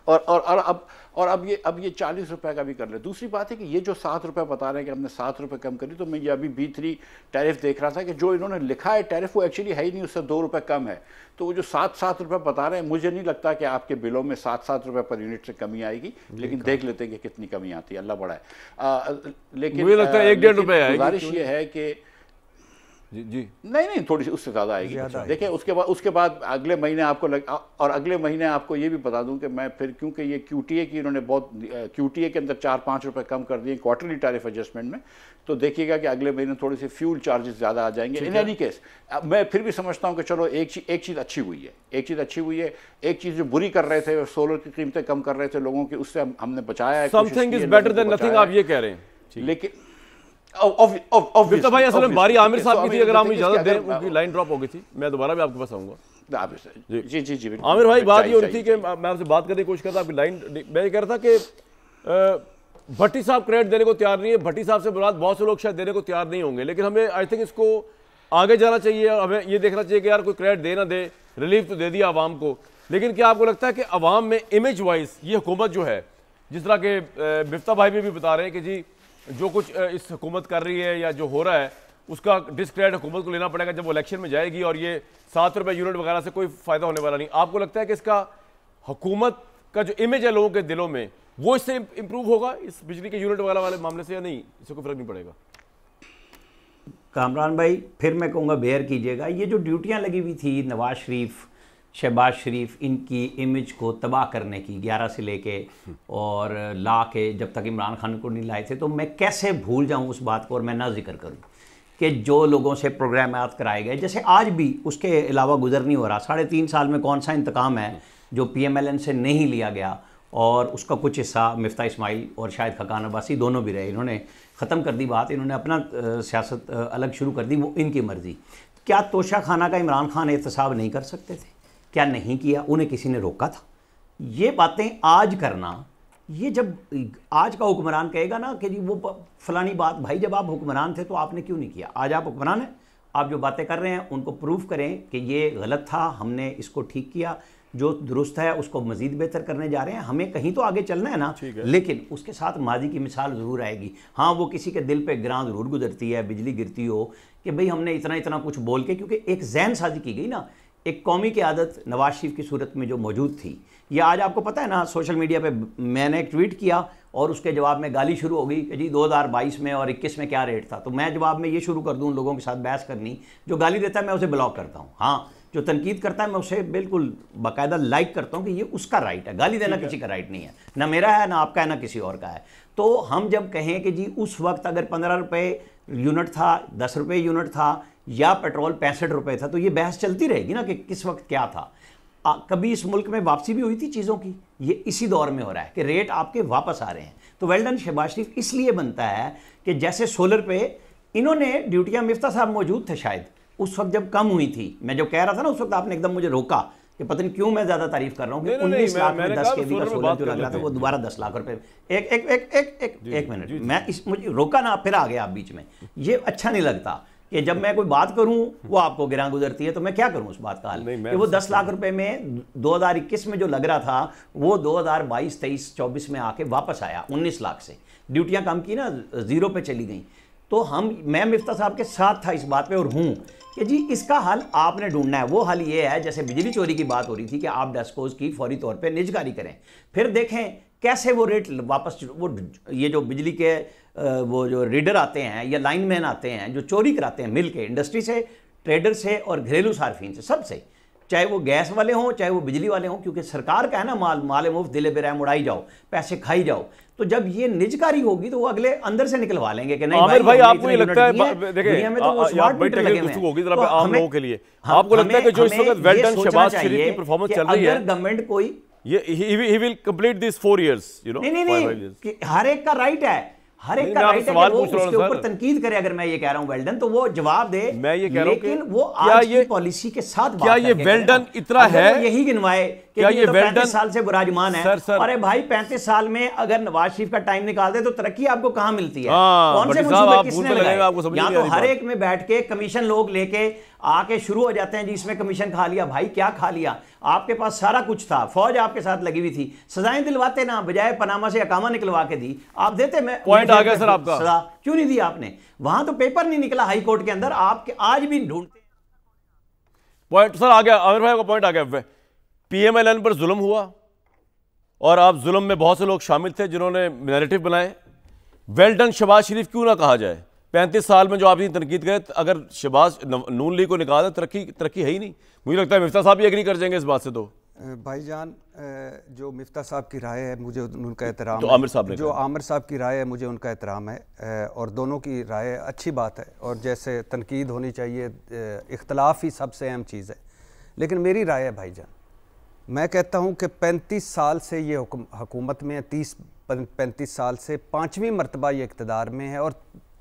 और अब ये 40 रुपए का भी कर ले। दूसरी बात है कि ये जो 7 रुपए बता रहे हैं कि हमने 7 रुपए कम करी, तो मैं ये अभी B3 टैरिफ देख रहा था कि जो इन्होंने लिखा है टैरिफ वो एक्चुअली है ही नहीं, उससे 2 रुपए कम है। तो वो जो 7 रुपए बता रहे हैं, मुझे नहीं लगता कि आपके बिलों में 7 रुपए पर यूनिट से कमी आएगी, लेकिन देख लेते हैं कि कितनी कमी आती है, अल्लाह बड़ा है। लेकिन मुझे लगता है 1-1.5 रुपए आएगी। गुजारिश ये है कि जी नहीं थोड़ी सी उससे ज़्यादा आएगी। देखिए उसके बाद अगले महीने आपको और अगले महीने आपको ये भी बता दूं कि मैं फिर, क्योंकि ये QTA की इन्होंने बहुत, QTA के अंदर 4-5 रुपए कम कर दिए क्वार्टरली टैरिफ एडजस्टमेंट में, तो देखिएगा कि अगले महीने थोड़ी सी फ्यूल चार्जेस ज़्यादा आ जाएंगे। इन एनी केस मैं फिर भी समझता हूँ कि चलो एक चीज़ अच्छी हुई है, एक चीज़ जो बुरी कर रहे थे, सोलर की कीमतें कम कर रहे थे लोगों की, उससे हमने बचाया है। Something is better than nothing, आप ये कह रहे हैं। लेकिन तो भाई असल में बारी आमिर साहब की थी, अगर आप मुझे इजाजत दें, उनकी लाइन ड्रॉप हो गई थी, मैं दोबारा भी आपके पास आऊंगा। जी आमिर भाई, बात ये हो रही थी कि मैं आपसे बात करने की कोशिश कर रहा था, आपकी लाइन, मैं ये कह रहा था कि भट्टी साहब क्रेडिट देने को तैयार नहीं है। भट्टी साहब से मुराद बहुत से लोग शायद देने को तैयार नहीं होंगे, लेकिन हमें आई थिंक इसको आगे जाना चाहिए। हमें ये देखना चाहिए कि यार कोई क्रेडिट दे ना दे, रिलीफ तो दे दिया आवाम को, लेकिन क्या आपको लगता है कि आवाम में इमेज वाइज ये हुकूमत जो है, जिस तरह के मिफ्ता भाई भी बता रहे हैं कि जी जो कुछ इस हुकूमत कर रही है या जो हो रहा है उसका डिस्क्रेडिट हुकूमत को लेना पड़ेगा जब वो इलेक्शन में जाएगी, और ये 7 रुपये यूनिट वगैरह से कोई फ़ायदा होने वाला नहीं। आपको लगता है कि इसका हुकूमत का जो इमेज है लोगों के दिलों में, वो इससे इम्प्रूव होगा इस बिजली के यूनिट वगैरह वाले मामले से, या नहीं, इससे कोई फर्क नहीं पड़ेगा? कामरान भाई, फिर मैं कहूँगा बेयर कीजिएगा, ये जो ड्यूटियाँ लगी हुई थी नवाज शरीफ, शहबाज शरीफ, इनकी इमेज को तबाह करने की 11 से लेके और ला के जब तक इमरान खान को नहीं लाए थे, तो मैं कैसे भूल जाऊं उस बात को और मैं ना जिक्र करूं कि जो लोगों से प्रोग्रामात कराए गए, जैसे आज भी उसके अलावा गुजर नहीं हो रहा। 3.5 साल में कौन सा इंतकाम है जो PMLN से नहीं लिया गया, और उसका कुछ हिस्सा मिफ्ता इस्माइल और शायद खकान अब्बासी दोनों भी रहे, इन्होंने ख़त्म कर दी बात, इन्होंने अपना सियासत अलग शुरू कर दी, वो इनकी मर्ज़ी। क्या तोशा खाना का इमरान खान एहतसाब नहीं कर सकते थे? क्या नहीं किया? उन्हें किसी ने रोका था? ये बातें आज करना, ये जब आज का हुक्मरान कहेगा ना कि जी वो फलानी बात, भाई जब आप हुक्मरान थे तो आपने क्यों नहीं किया? आज आप हुक्मरान हैं, आप जो बातें कर रहे हैं उनको प्रूफ करें कि ये गलत था, हमने इसको ठीक किया, जो दुरुस्त है उसको मज़ीद बेहतर करने जा रहे हैं। हमें कहीं तो आगे चलना है ना, लेकिन उसके साथ माजी की मिसाल ज़रूर आएगी। हाँ, वो किसी के दिल पे गिरां ज़रूर गुजरती है, बिजली गिरती हो कि भाई हमने इतना कुछ बोल के, क्योंकि एक जहन साजी की गई ना, एक कौमी की आदत नवाज शरीफ की सूरत में जो मौजूद थी। ये आज आपको पता है ना, सोशल मीडिया पे मैंने एक ट्वीट किया और उसके जवाब में गाली शुरू हो गई कि जी 2022 में और 21 में क्या रेट था। तो मैं जवाब में ये शुरू कर दूं लोगों के साथ बहस करनी, जो गाली देता है मैं उसे ब्लॉक करता हूँ। हाँ, जो तनकीद करता है मैं उसे बिल्कुल बाकायदा लाइक करता हूँ कि ये उसका राइट है, गाली देना किसी का राइट नहीं है, ना मेरा है, ना आपका है, ना किसी और का है। तो हम जब कहें कि जी उस वक्त अगर 15 रुपये यूनिट था, 10 रुपये यूनिट था, या पेट्रोल 65 रुपये था, तो ये बहस चलती रहेगी ना कि किस वक्त क्या था। कभी इस मुल्क में वापसी भी हुई थी चीज़ों की, ये इसी दौर में हो रहा है कि रेट आपके वापस आ रहे हैं। तो वेल डन शहबाज शरीफ इसलिए बनता है कि जैसे सोलर पे इन्होंने ड्यूटियाँ, मिफ्ता साहब मौजूद थे शायद उस वक्त जब कम हुई थी, मैं जो कह रहा था ना उस वक्त आपने एकदम मुझे रोका कि पता नहीं क्यों मैं ज़्यादा तारीफ कर रहा हूँ कि 19 लाख में 10 kV का सोलर जो लग रहा था वो दोबारा 10 लाख रुपए। एक मिनट, मैं मुझे रोका ना, फिर आ गया आप बीच में। ये अच्छा नहीं लगता कि जब मैं कोई बात करूं वो आपको गिरां गुजरती है, तो मैं क्या करूं उस बात का हाल कि वो 10 लाख रुपए में 2021 में जो लग रहा था वो 2022, 23, 24 में आके वापस आया 19 लाख से। ड्यूटियां कम की ना, 0 पे चली गई। तो मैं मिफ्ता साहब के साथ था इस बात पे और हूं कि जी इसका हल आपने ढूंढना है। वो हल ये है, जैसे बिजली चोरी की बात हो रही थी कि आप डेस्कोज की फौरी तौर पे निजकारी करें, फिर देखें कैसे वो रेट वापस, वो ये जो बिजली के वो जो रीडर आते हैं या लाइनमैन आते हैं जो चोरी कराते हैं मिल के, इंडस्ट्री से, ट्रेडर से और घरेलू सार्फिन से, सबसे चाहे वो गैस वाले हों चाहे वो बिजली वाले हों, क्योंकि सरकार का है ना माल मुफ्त दिले बेरहम उड़ाई जाओ, पैसे खाई जाओ। तो जब ये निजकारी होगी तो वो अगले अंदर से निकलवा लेंगे कि नहीं भाई आपको ये लगता है, देखिए में तो वो स्मार्ट मीटर लगे हुए होगी जरा आम लोगों के लिए, आपको लगता है कि जो इस वक्त वेल डन शहबाज शरीफ की परफॉर्मेंस चल रही है, गवर्नमेंट कोई he will complete these 4 years, you know, नहीं, हर एक का राइट है, हर एक का राइट है कि वो उसके ऊपर तनकीद करे। अगर मैं ये कह रहा हूं वेल डन तो वो जवाब दे, मैं ये कह रहा हूं लेकिन वो आज की पॉलिसी के साथ क्या ये वेल डन इतना है, यही गिनवाए कि क्या ये 35 साल से बुराजमान है। अरे भाई 35 साल में अगर नवाज शरीफ का टाइम निकाल दे तो तरक्की आपको कहां मिलती है? कौन से मंसूबे किसने लगाए? यहाँ तो हर एक में बैठ के कमीशन लोग लेके आके शुरू हो जाते हैं जी इसमें कमीशन खा लिया। भाई क्या खा लिया? आपके पास सारा कुछ था, फौज आपके साथ लगी हुई थी, सजाएं दिलवाते ना, बजाय पनामा से अकामा निकलवा के दी आप देते। मैं पॉइंट आ गया सर आपका, सजा क्यों नहीं दी आपने? वहां तो पेपर नहीं निकला हाई कोर्ट के अंदर, आपके आज भी ढूंढते। पॉइंट सर आ गया, आमिर भाई का पॉइंट आ गया। पीएमएलएन पर जुल्म हुआ और आप जुल्म में बहुत से लोग शामिल थे जिन्होंने नैरेटिव बनाए। वेल डन शहबाज शरीफ क्यों ना कहा जाए? 35 साल में जो आपने तनकीद करे, अगर शहबाज नून लीग को निकाला तरक्की है ही नहीं। मुझे लगता है मिफ्ता साहब भी एग्री कर जाएंगे इस बात से। तो भाईजान जो मिफ्ता साहब की राय है मुझे उनका एहतराम तो है, आमिर साहब ने जो आमिर साहब की राय है मुझे उनका एहतराम है, और दोनों की राय अच्छी बात है और जैसे तनकीद होनी चाहिए, इख्तलाफ ही सबसे अहम चीज़ है। लेकिन मेरी राय है भाईजान, मैं कहता हूँ कि 35 साल से ये हुकूमत में, 30-35 साल से 5वीं मरतबा ये इक़्तिदार में है और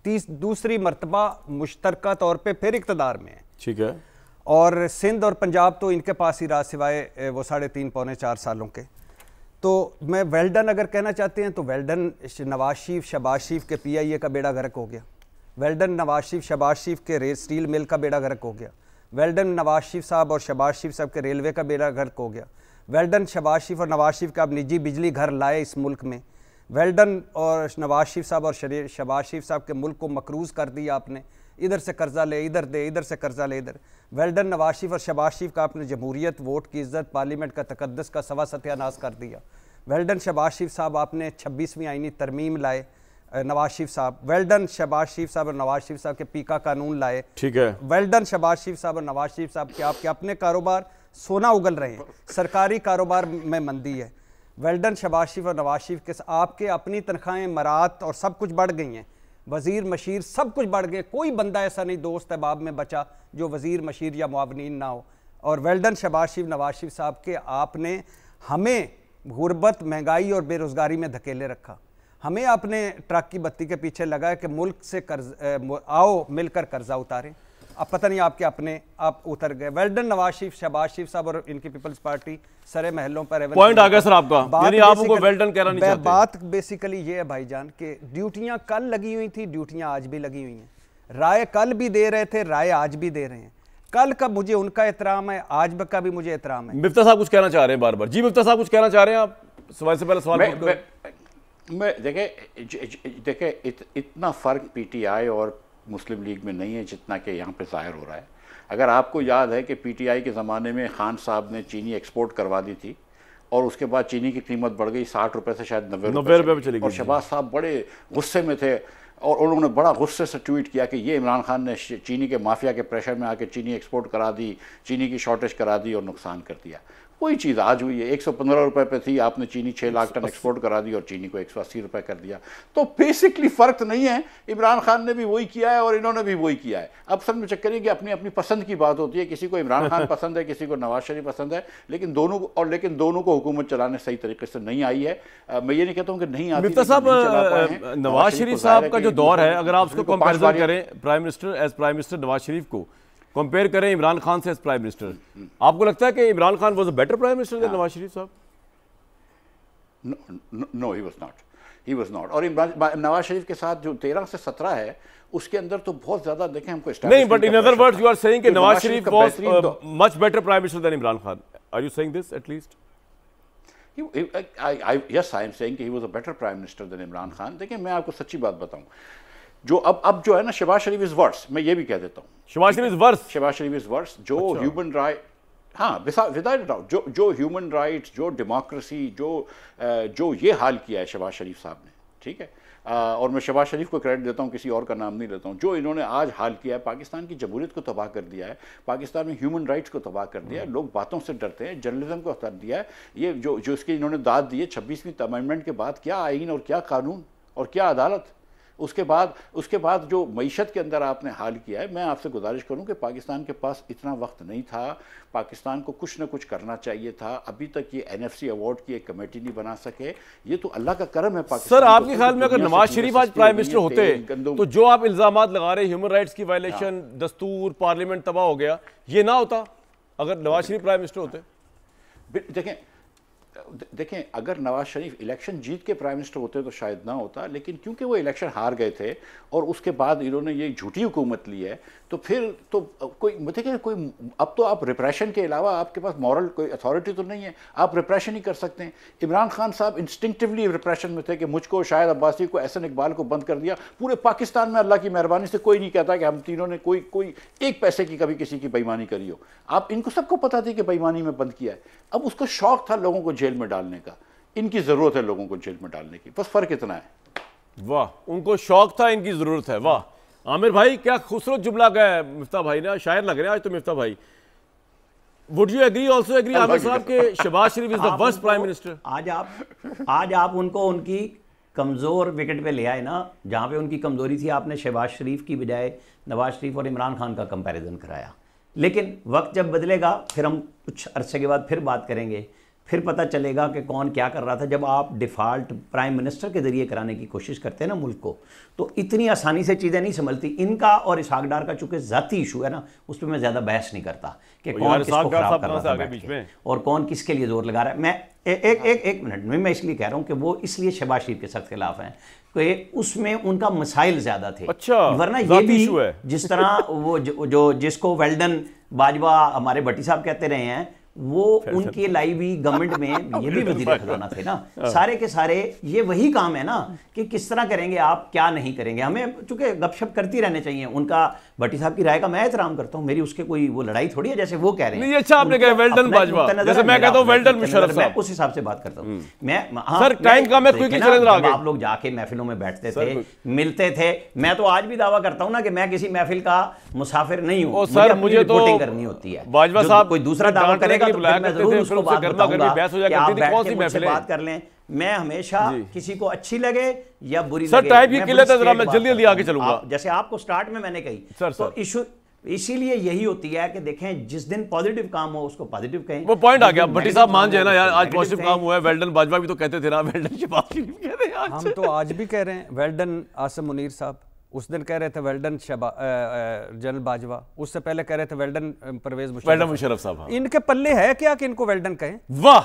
दूसरी मरतबा मुश्तरका तौर पे फिर इक़्तिदार में है। ठीक है। और सिंध और पंजाब तो इनके पास ही रहा सिवाय वो 3.5-4 सालों के। तो मैं वेल डन अगर कहना चाहते हैं तो वेल डन नवाज शरीफ शहबाज शरीफ के PIA का बेड़ा गर्क हो गया, वेल डन नवाज शरीफ शहबाज शरीफ के स्टील मिल का बेड़ा गर्क हो गया, वेल डन नवाज शरीफ साहब और शहबाज शरीफ साहब के रेलवे का बेड़ा गर्क हो गया, वेल डन शहबाज शरीफ और नवाज शरीफ का अब निजी बिजली घर लाए इस मुल्क में, वेल डन और नवाज शरीफ साहब और शहबाज शरीफ साहब के मुल्क को मकरूज़ कर दिया आपने, इधर से कर्जा ले इधर दे, इधर से कर्जा ले इधर। वेल डन नवाज शरीफ और शहबाज शरीफ का आपने जमहूरियत, वोट की इज्जत, पार्लियामेंट का तकद्दस का सवा सत्यानाश कर दिया। वेल डन शहबाज शरीफ साहब आपने 26वीं आईनी तरमीम लाए, नवाज शरीफ साहब। वेल डन शहबाज शरीफ साहब और नवाज शरीफ साहब के पीका कानून लाए। ठीक है। वेल डन शहबाज शरीफ साहब और नवाज शरीफ साहब के आपके अपने कारोबार सोना उगल रहे हैं, सरकारी कारोबार में मंदी है। वेल डन शहबाज शरीफ और नवाज शरीफ के आपके अपनी तनख्वाहें, मरात और सब कुछ बढ़ गई हैं, वज़ीर मशीर सब कुछ बढ़ गए। कोई बंदा ऐसा नहीं दोस्त अहबाब में बचा जो वज़ीर मशीर या मुआवनीन ना हो। और वेल डन शहबाज शरीफ नवाज शरीफ साहब के आपने हमें गुर्बत, महंगाई और बेरोज़गारी में धकेले रखा। हमें अपने ट्रक की बत्ती के पीछे लगा है कि मुल्क से कर्ज आओ मिलकर कर्जा उतारें। अब पता नहीं आपके अपने आप उतर गए। वेल डन नवाज शरीफ शहबाज शरीफ साहब और इनकी पीपल्स पार्टी सरे महलों पर। पॉइंट आ गया सर आपका, यानी आप उनको वेल डन कहना नहीं चाहते। बात बेसिकली ये है भाईजान कि ड्यूटियां कल लगी हुई थी, ड्यूटियां आज भी लगी हुई हैं। राय कल भी दे रहे थे, राय आज भी दे रहे हैं। कल का मुझे उनका एहतराम है, आज का भी मुझे एहतराम है। मिफ्ता साहब कुछ कहना चाह रहे हैं बार बार। जी मिफ्ता साहब कुछ कहना चाह रहे हैं आप? सवाल से पहले सवाल मैं देखे इतना फ़र्क PTI और मुस्लिम लीग में नहीं है जितना कि यहाँ पे ज़ाहिर हो रहा है। अगर आपको याद है कि PTI के ज़माने में खान साहब ने चीनी एक्सपोर्ट करवा दी थी और उसके बाद चीनी की कीमत बढ़ गई 60 रुपये से शायद 90 रुपये चली गई। और शहबाज साहब बड़े गुस्से में थे और उन्होंने बड़ा गुस्से से ट्वीट किया कि ये इमरान खान ने चीनी के माफिया के प्रेशर में आके चीनी एक्सपोर्ट करा दी, चीनी की शॉर्टेज करा दी और नुकसान कर दिया। कोई चीज़ आज हुई है, 115 रुपये पे थी, आपने चीनी 6 लाख टन एक्सपोर्ट करा दी और चीनी को 180 रुपये कर दिया। तो बेसिकली फ़र्क नहीं है, इमरान खान ने भी वही किया है और इन्होंने भी वही किया है। अब सब में चक्कर है कि अपनी अपनी पसंद की बात होती है, किसी को इमरान खान पसंद है, किसी को नवाज शरीफ पसंद है, लेकिन दोनों को हुकूमत चलाने सही तरीके से नहीं आई है। मैं ये नहीं कहता हूँ कि नहीं आती। मिफ्ता साहब, नवाज शरीफ साहब का जो दौर है, अगर आप उसको कंपेरिजन करें prime minister as prime minister Nawaz Sharif को कंपेयर करें इमरान खान से एज प्राइम मिनिस्टर, आपको लगता है कि Imran Khan was a better prime minister than Nawaz Sharif साहब? No, he was not. और नवाज शरीफ के साथ जो 13 से 17 है उसके अंदर तो बहुत ज्यादा देखें हमको नहीं, but in other words you are saying कि Nawaz Sharif was much better prime minister than Imran Khan. Are you saying this at least? Yes, I am saying कि he was a better prime minister than Imran Khan. देखिए मैं आपको सच्ची बात बताऊं, जो अब जो है ना, शहबाज शरीफ इज वर्स, मैं ये भी कह देता हूँ। Shahbaz Sharif is verse. जो ह्यूमन राइट, हाँ विदाउट डाउट, जो ह्यूमन राइट्स, जो डेमोक्रेसी, जो ये हाल किया है शहबाज शरीफ साहब ने, ठीक है, और मैं शहबाज शरीफ को क्रेडिट देता हूँ, किसी और का नाम नहीं लेता हूँ। जो इन्होंने आज हाल किया है, पाकिस्तान की जमहूरियत को तबाह कर दिया है, पाकिस्तान में ह्यूमन राइट्स को तबाह कर दिया है, लोग बातों से डरते हैं, जर्नलिज्म को हटा दिया है। ये जो इसकी इन्होंने दाद दी है 26वीं अमेंडमेंट के बाद, क्या आईन और क्या कानून और क्या अदालत। उसके बाद जो मईशत के अंदर आपने हाल किया है, मैं आपसे गुजारिश करूं कि पाकिस्तान के पास इतना वक्त नहीं था, पाकिस्तान को कुछ ना कुछ करना चाहिए था। अभी तक ये NFC अवार्ड की एक कमेटी नहीं बना सके, ये तो अल्लाह का करम है पाकिस्तान। सर, आपके ख्याल में अगर नवाज शरीफ आज प्राइम मिनिस्टर होते तो जो आप इल्जामात लगा रहे ह्यूमन राइट्स की वायलेशन, दस्तूर, पार्लियामेंट तबाह हो गया, ये ना होता अगर नवाज शरीफ प्राइम मिनिस्टर होते? देखें, अगर नवाज शरीफ इलेक्शन जीत के प्राइम मिनिस्टर होते तो शायद ना होता, लेकिन क्योंकि वो इलेक्शन हार गए थे और उसके बाद इन्होंने ये झूठी हुकूमत ली है, तो फिर तो कोई अब तो आप रिप्रेशन के अलावा आपके पास मॉरल कोई अथॉरिटी तो नहीं है, आप रिप्रेशन ही कर सकते हैं। इमरान खान साहब इंस्टिंक्टिवली रिप्रेशन में थे कि मुझको, शाहिद अब्बासी को, एहसन इकबाल को बंद कर दिया। पूरे पाकिस्तान में अल्लाह की मेहरबानी से कोई नहीं कहता कि हम तीनों ने कोई एक पैसे की कभी किसी की बेईमानी करी हो। आप इनको सबको पता थी कि बेईमानी में बंद किया है, अब उसको शौक था लोगों को जेल में डालने का। इनकी जरूरत है लोगों को जेल में डालने की, बस फर्क इतना है। वाह, उनको शौक था, इनकी जरूरत है। वाह आमिर भाई, क्या खूबसूरत जुमला गया मिफ्ता भाई ने, शायर लग रहे हैं आज तो मिफ्ता भाई। Would you agree, also agree Aamir साहब के Shahbaz Sharif is the worst prime minister? आज आप उनको उनकी कमज़ोर विकेट पे ले आए ना, जहाँ पे उनकी कमज़ोरी थी। आपने शहबाज शरीफ की बजाय नवाज शरीफ और इमरान खान का कंपैरिजन कराया। लेकिन वक्त जब बदलेगा फिर हम कुछ अरसे के बाद फिर बात करेंगे, फिर पता चलेगा कि कौन क्या कर रहा था। जब आप डिफ़ॉल्ट प्राइम मिनिस्टर के ज़रिए कराने की कोशिश करते हैं ना मुल्क को, तो इतनी आसानी से चीज़ें नहीं संभलती। इनका और इसहाक डार का चूँकि ज़ाती इशू है ना, उस पर मैं ज़्यादा बहस नहीं करता कि कौन किसको खराब कर रहा था बैठ के और कौन किसके लिए जोर लगा रहा है। मैं एक मिनट में मैं इसलिए कह रहा हूँ कि वो इसलिए शहबाज शरीफ के सख्त खिलाफ हैं कि उसमें उनका मसाइल ज़्यादा थे। अच्छा, वरना ये भी जिस तरह वो जो जिसको वेल्डन बाजवा हमारे भट्टी साहब कहते रहे हैं, वो उनके लाइवी गवर्नमेंट में ये भी वज़ीर खजाना थे ना, सारे के सारे ये वही काम है ना कि किस तरह करेंगे आप, क्या नहीं करेंगे। हमें चूंकि गपशप करती रहने चाहिए। उनका भट्टी साहब की राय का मैं एहतराम करता हूँ, मेरी उसके कोई वो लड़ाई थोड़ी है जैसे वो कह रहे हैं। अच्छा आपने कहा वेल्डन बाजवा, जैसे मैं कहता हूं वेल्डन मुशर्रफ साहब, उस हिसाब से बात करता हूं मैं। सर टाइम का मैं क्विकली चैलेंज रहा हूं। आप लोग जाके महफिलों में बैठते थे, मिलते थे। मैं तो आज भी दावा करता हूं ना कि मैं किसी महफिल का मुसाफिर नहीं हूं। सर मुझे तो रिपोर्टिंग करनी होती है। बाजवा साहब कोई दूसरा दावा करेगा तो मैं जरूर उसको बात बताऊंगा कि आप बैठ के मुझसे बात कर लें। मैं हमेशा किसी को अच्छी लगे या बुरी लगे, सर टाइप की किल्लत है, जरा मैं जल्दी जल्दी आगे चलूंगा। जैसे आपको स्टार्ट में मैंने कही, तो इशू इसीलिए यही होती है कि देखें जिस दिन पॉजिटिव काम हो उसको पॉजिटिव कहें। वो पॉइंट आ गया, भट्टी साहब मान जाए ना यार, आज पॉजिटिव काम हुआ है। वेल्डन बाजवा भी तो कहते थे ना, वेल्डन शहबाज शरीफ कह रहे हैं। हम तो आज भी कह रहे हैं वेल्डन आसिम मुनीर साहब, उस दिन कह रहे थे वेल्डन जनरल बाजवा, उससे पहले कह रहे थे वेल्डन परवेज मुशर्रफ साहब। इनके पल्ले है क्या कि इनको वेल्डन कहें? वाह,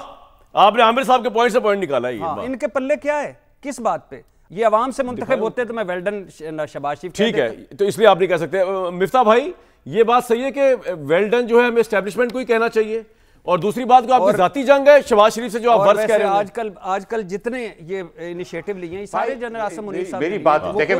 आपने आमिर साहब के पॉइंट से पॉइंट निकाला है। इनके पल्ले क्या है, किस बात पे? ये अवाम से मुंतखब होते तो मैं वेल्डन शहबाज शरीफ ठीक है, तो इसलिए आप नहीं कह सकते। मिफ्ता भाई ये बात सही है कि वेल्डन जो है हमें एस्टेब्लिशमेंट को ही कहना चाहिए, और दूसरी बात को आपकी जाती जंग है शहबाज शरीफ से जो आप वर्ष कह रहे हैं। आजकल जितने ये इनिशिएटिव लिए हैं सारे जनरल आसिम मुनीर साहब, मेरी बात देखिए,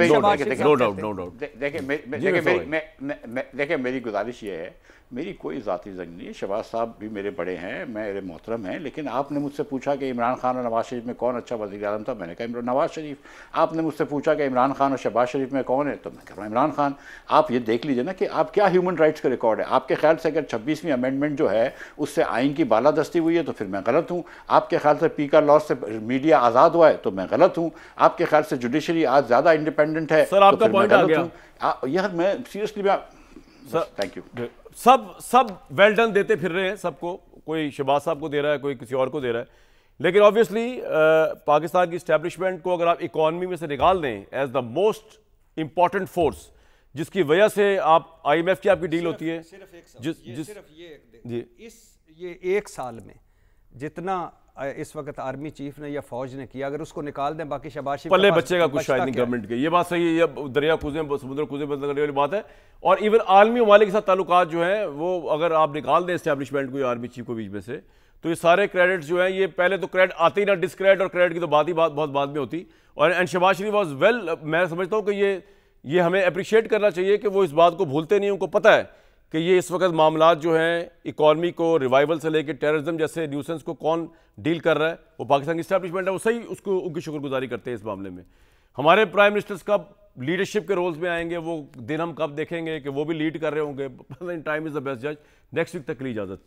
देखिए मेरी गुजारिश ये है, मेरी कोई ज़ाती जंग नहीं है। शहबाज साहब भी मेरे बड़े हैं, मेरे मोहतरम हैं, लेकिन आपने मुझसे पूछा कि इमरान खान और नवाज शरीफ में कौन अच्छा वज़ीर आज़म था, मैंने कहा नवाज शरीफ। आपने मुझसे पूछा कि इमरान खान और शहबाज शरीफ में कौन है, तो मैं कह रहा हूँ इमरान खान। आप ये देख लीजिए ना कि आप क्या ह्यूमन राइट्स का रिकॉर्ड है। आपके ख्याल से अगर 26वीं अमेंडमेंट जो है उससे आइन की बालादस्ती हुई है तो फिर मैं गलत हूँ। आपके ख्याल से पीका लॉ से मीडिया आज़ाद हुआ है तो मैं गलत हूँ। आपके ख्याल से जुडिशरी आज ज़्यादा इंडिपेंडेंट है सर, आपका पॉइंट आ गया यार। मैं सीरियसली थैंक यू। सब वेल्डन देते फिर रहे हैं सबको, कोई शहबाज साहब को दे रहा है, कोई किसी और को दे रहा है, लेकिन ऑब्वियसली पाकिस्तान की इस्टेब्लिशमेंट को अगर आप इकॉनमी में से निकाल दें as the most important force, जिसकी वजह से आप IMF की आपकी डील होती है, ये एक साल में जितना इस वक्त आर्मी चीफ ने या फौज ने किया, अगर उसको निकाल दें बाकी शहबाज शरीफ पल्ले बच्चेगा कुछ शायद नहीं गवर्नमेंट के। ये बात सही है, ये दरिया कूदे समुद्र कूदे बंद करने वाली बात है। और इवन आलमी ममालिक के साथ ताल्लुकात जो हैं वो अगर आप निकाल दें इस्टेब्लिशमेंट को या आर्मी चीफ को बीच में से, तो ये सारे क्रेडिट्स जो हैं, ये पहले तो क्रेडिट आते ही ना, डिस्क्रेडिट और क्रेडिट की तो बात ही बहुत बाद में होती। और and Shahbaz Sharif was well, मैं समझता हूँ कि ये हमें अप्रिशिएट करना चाहिए कि वो इस बात को भूलते नहीं। उनको पता है कि ये इस वक्त मामलात जो हैं इकॉनमी को रिवाइवल से लेकर टेररिज्म जैसे न्यूसेंस को कौन डील कर रहा है, वो पाकिस्तान की इस्टेब्लिशमेंट है, वो सही उसको उनकी शुक्रगुजारी करते हैं इस मामले में। हमारे प्राइम मिनिस्टर्स कब लीडरशिप के रोल्स में आएंगे, वो दिन हम कब देखेंगे कि वो भी लीड कर रहे होंगे। टाइम इज़ द बेस्ट जज। नेक्स्ट वीक तक के लिए इजाज़त।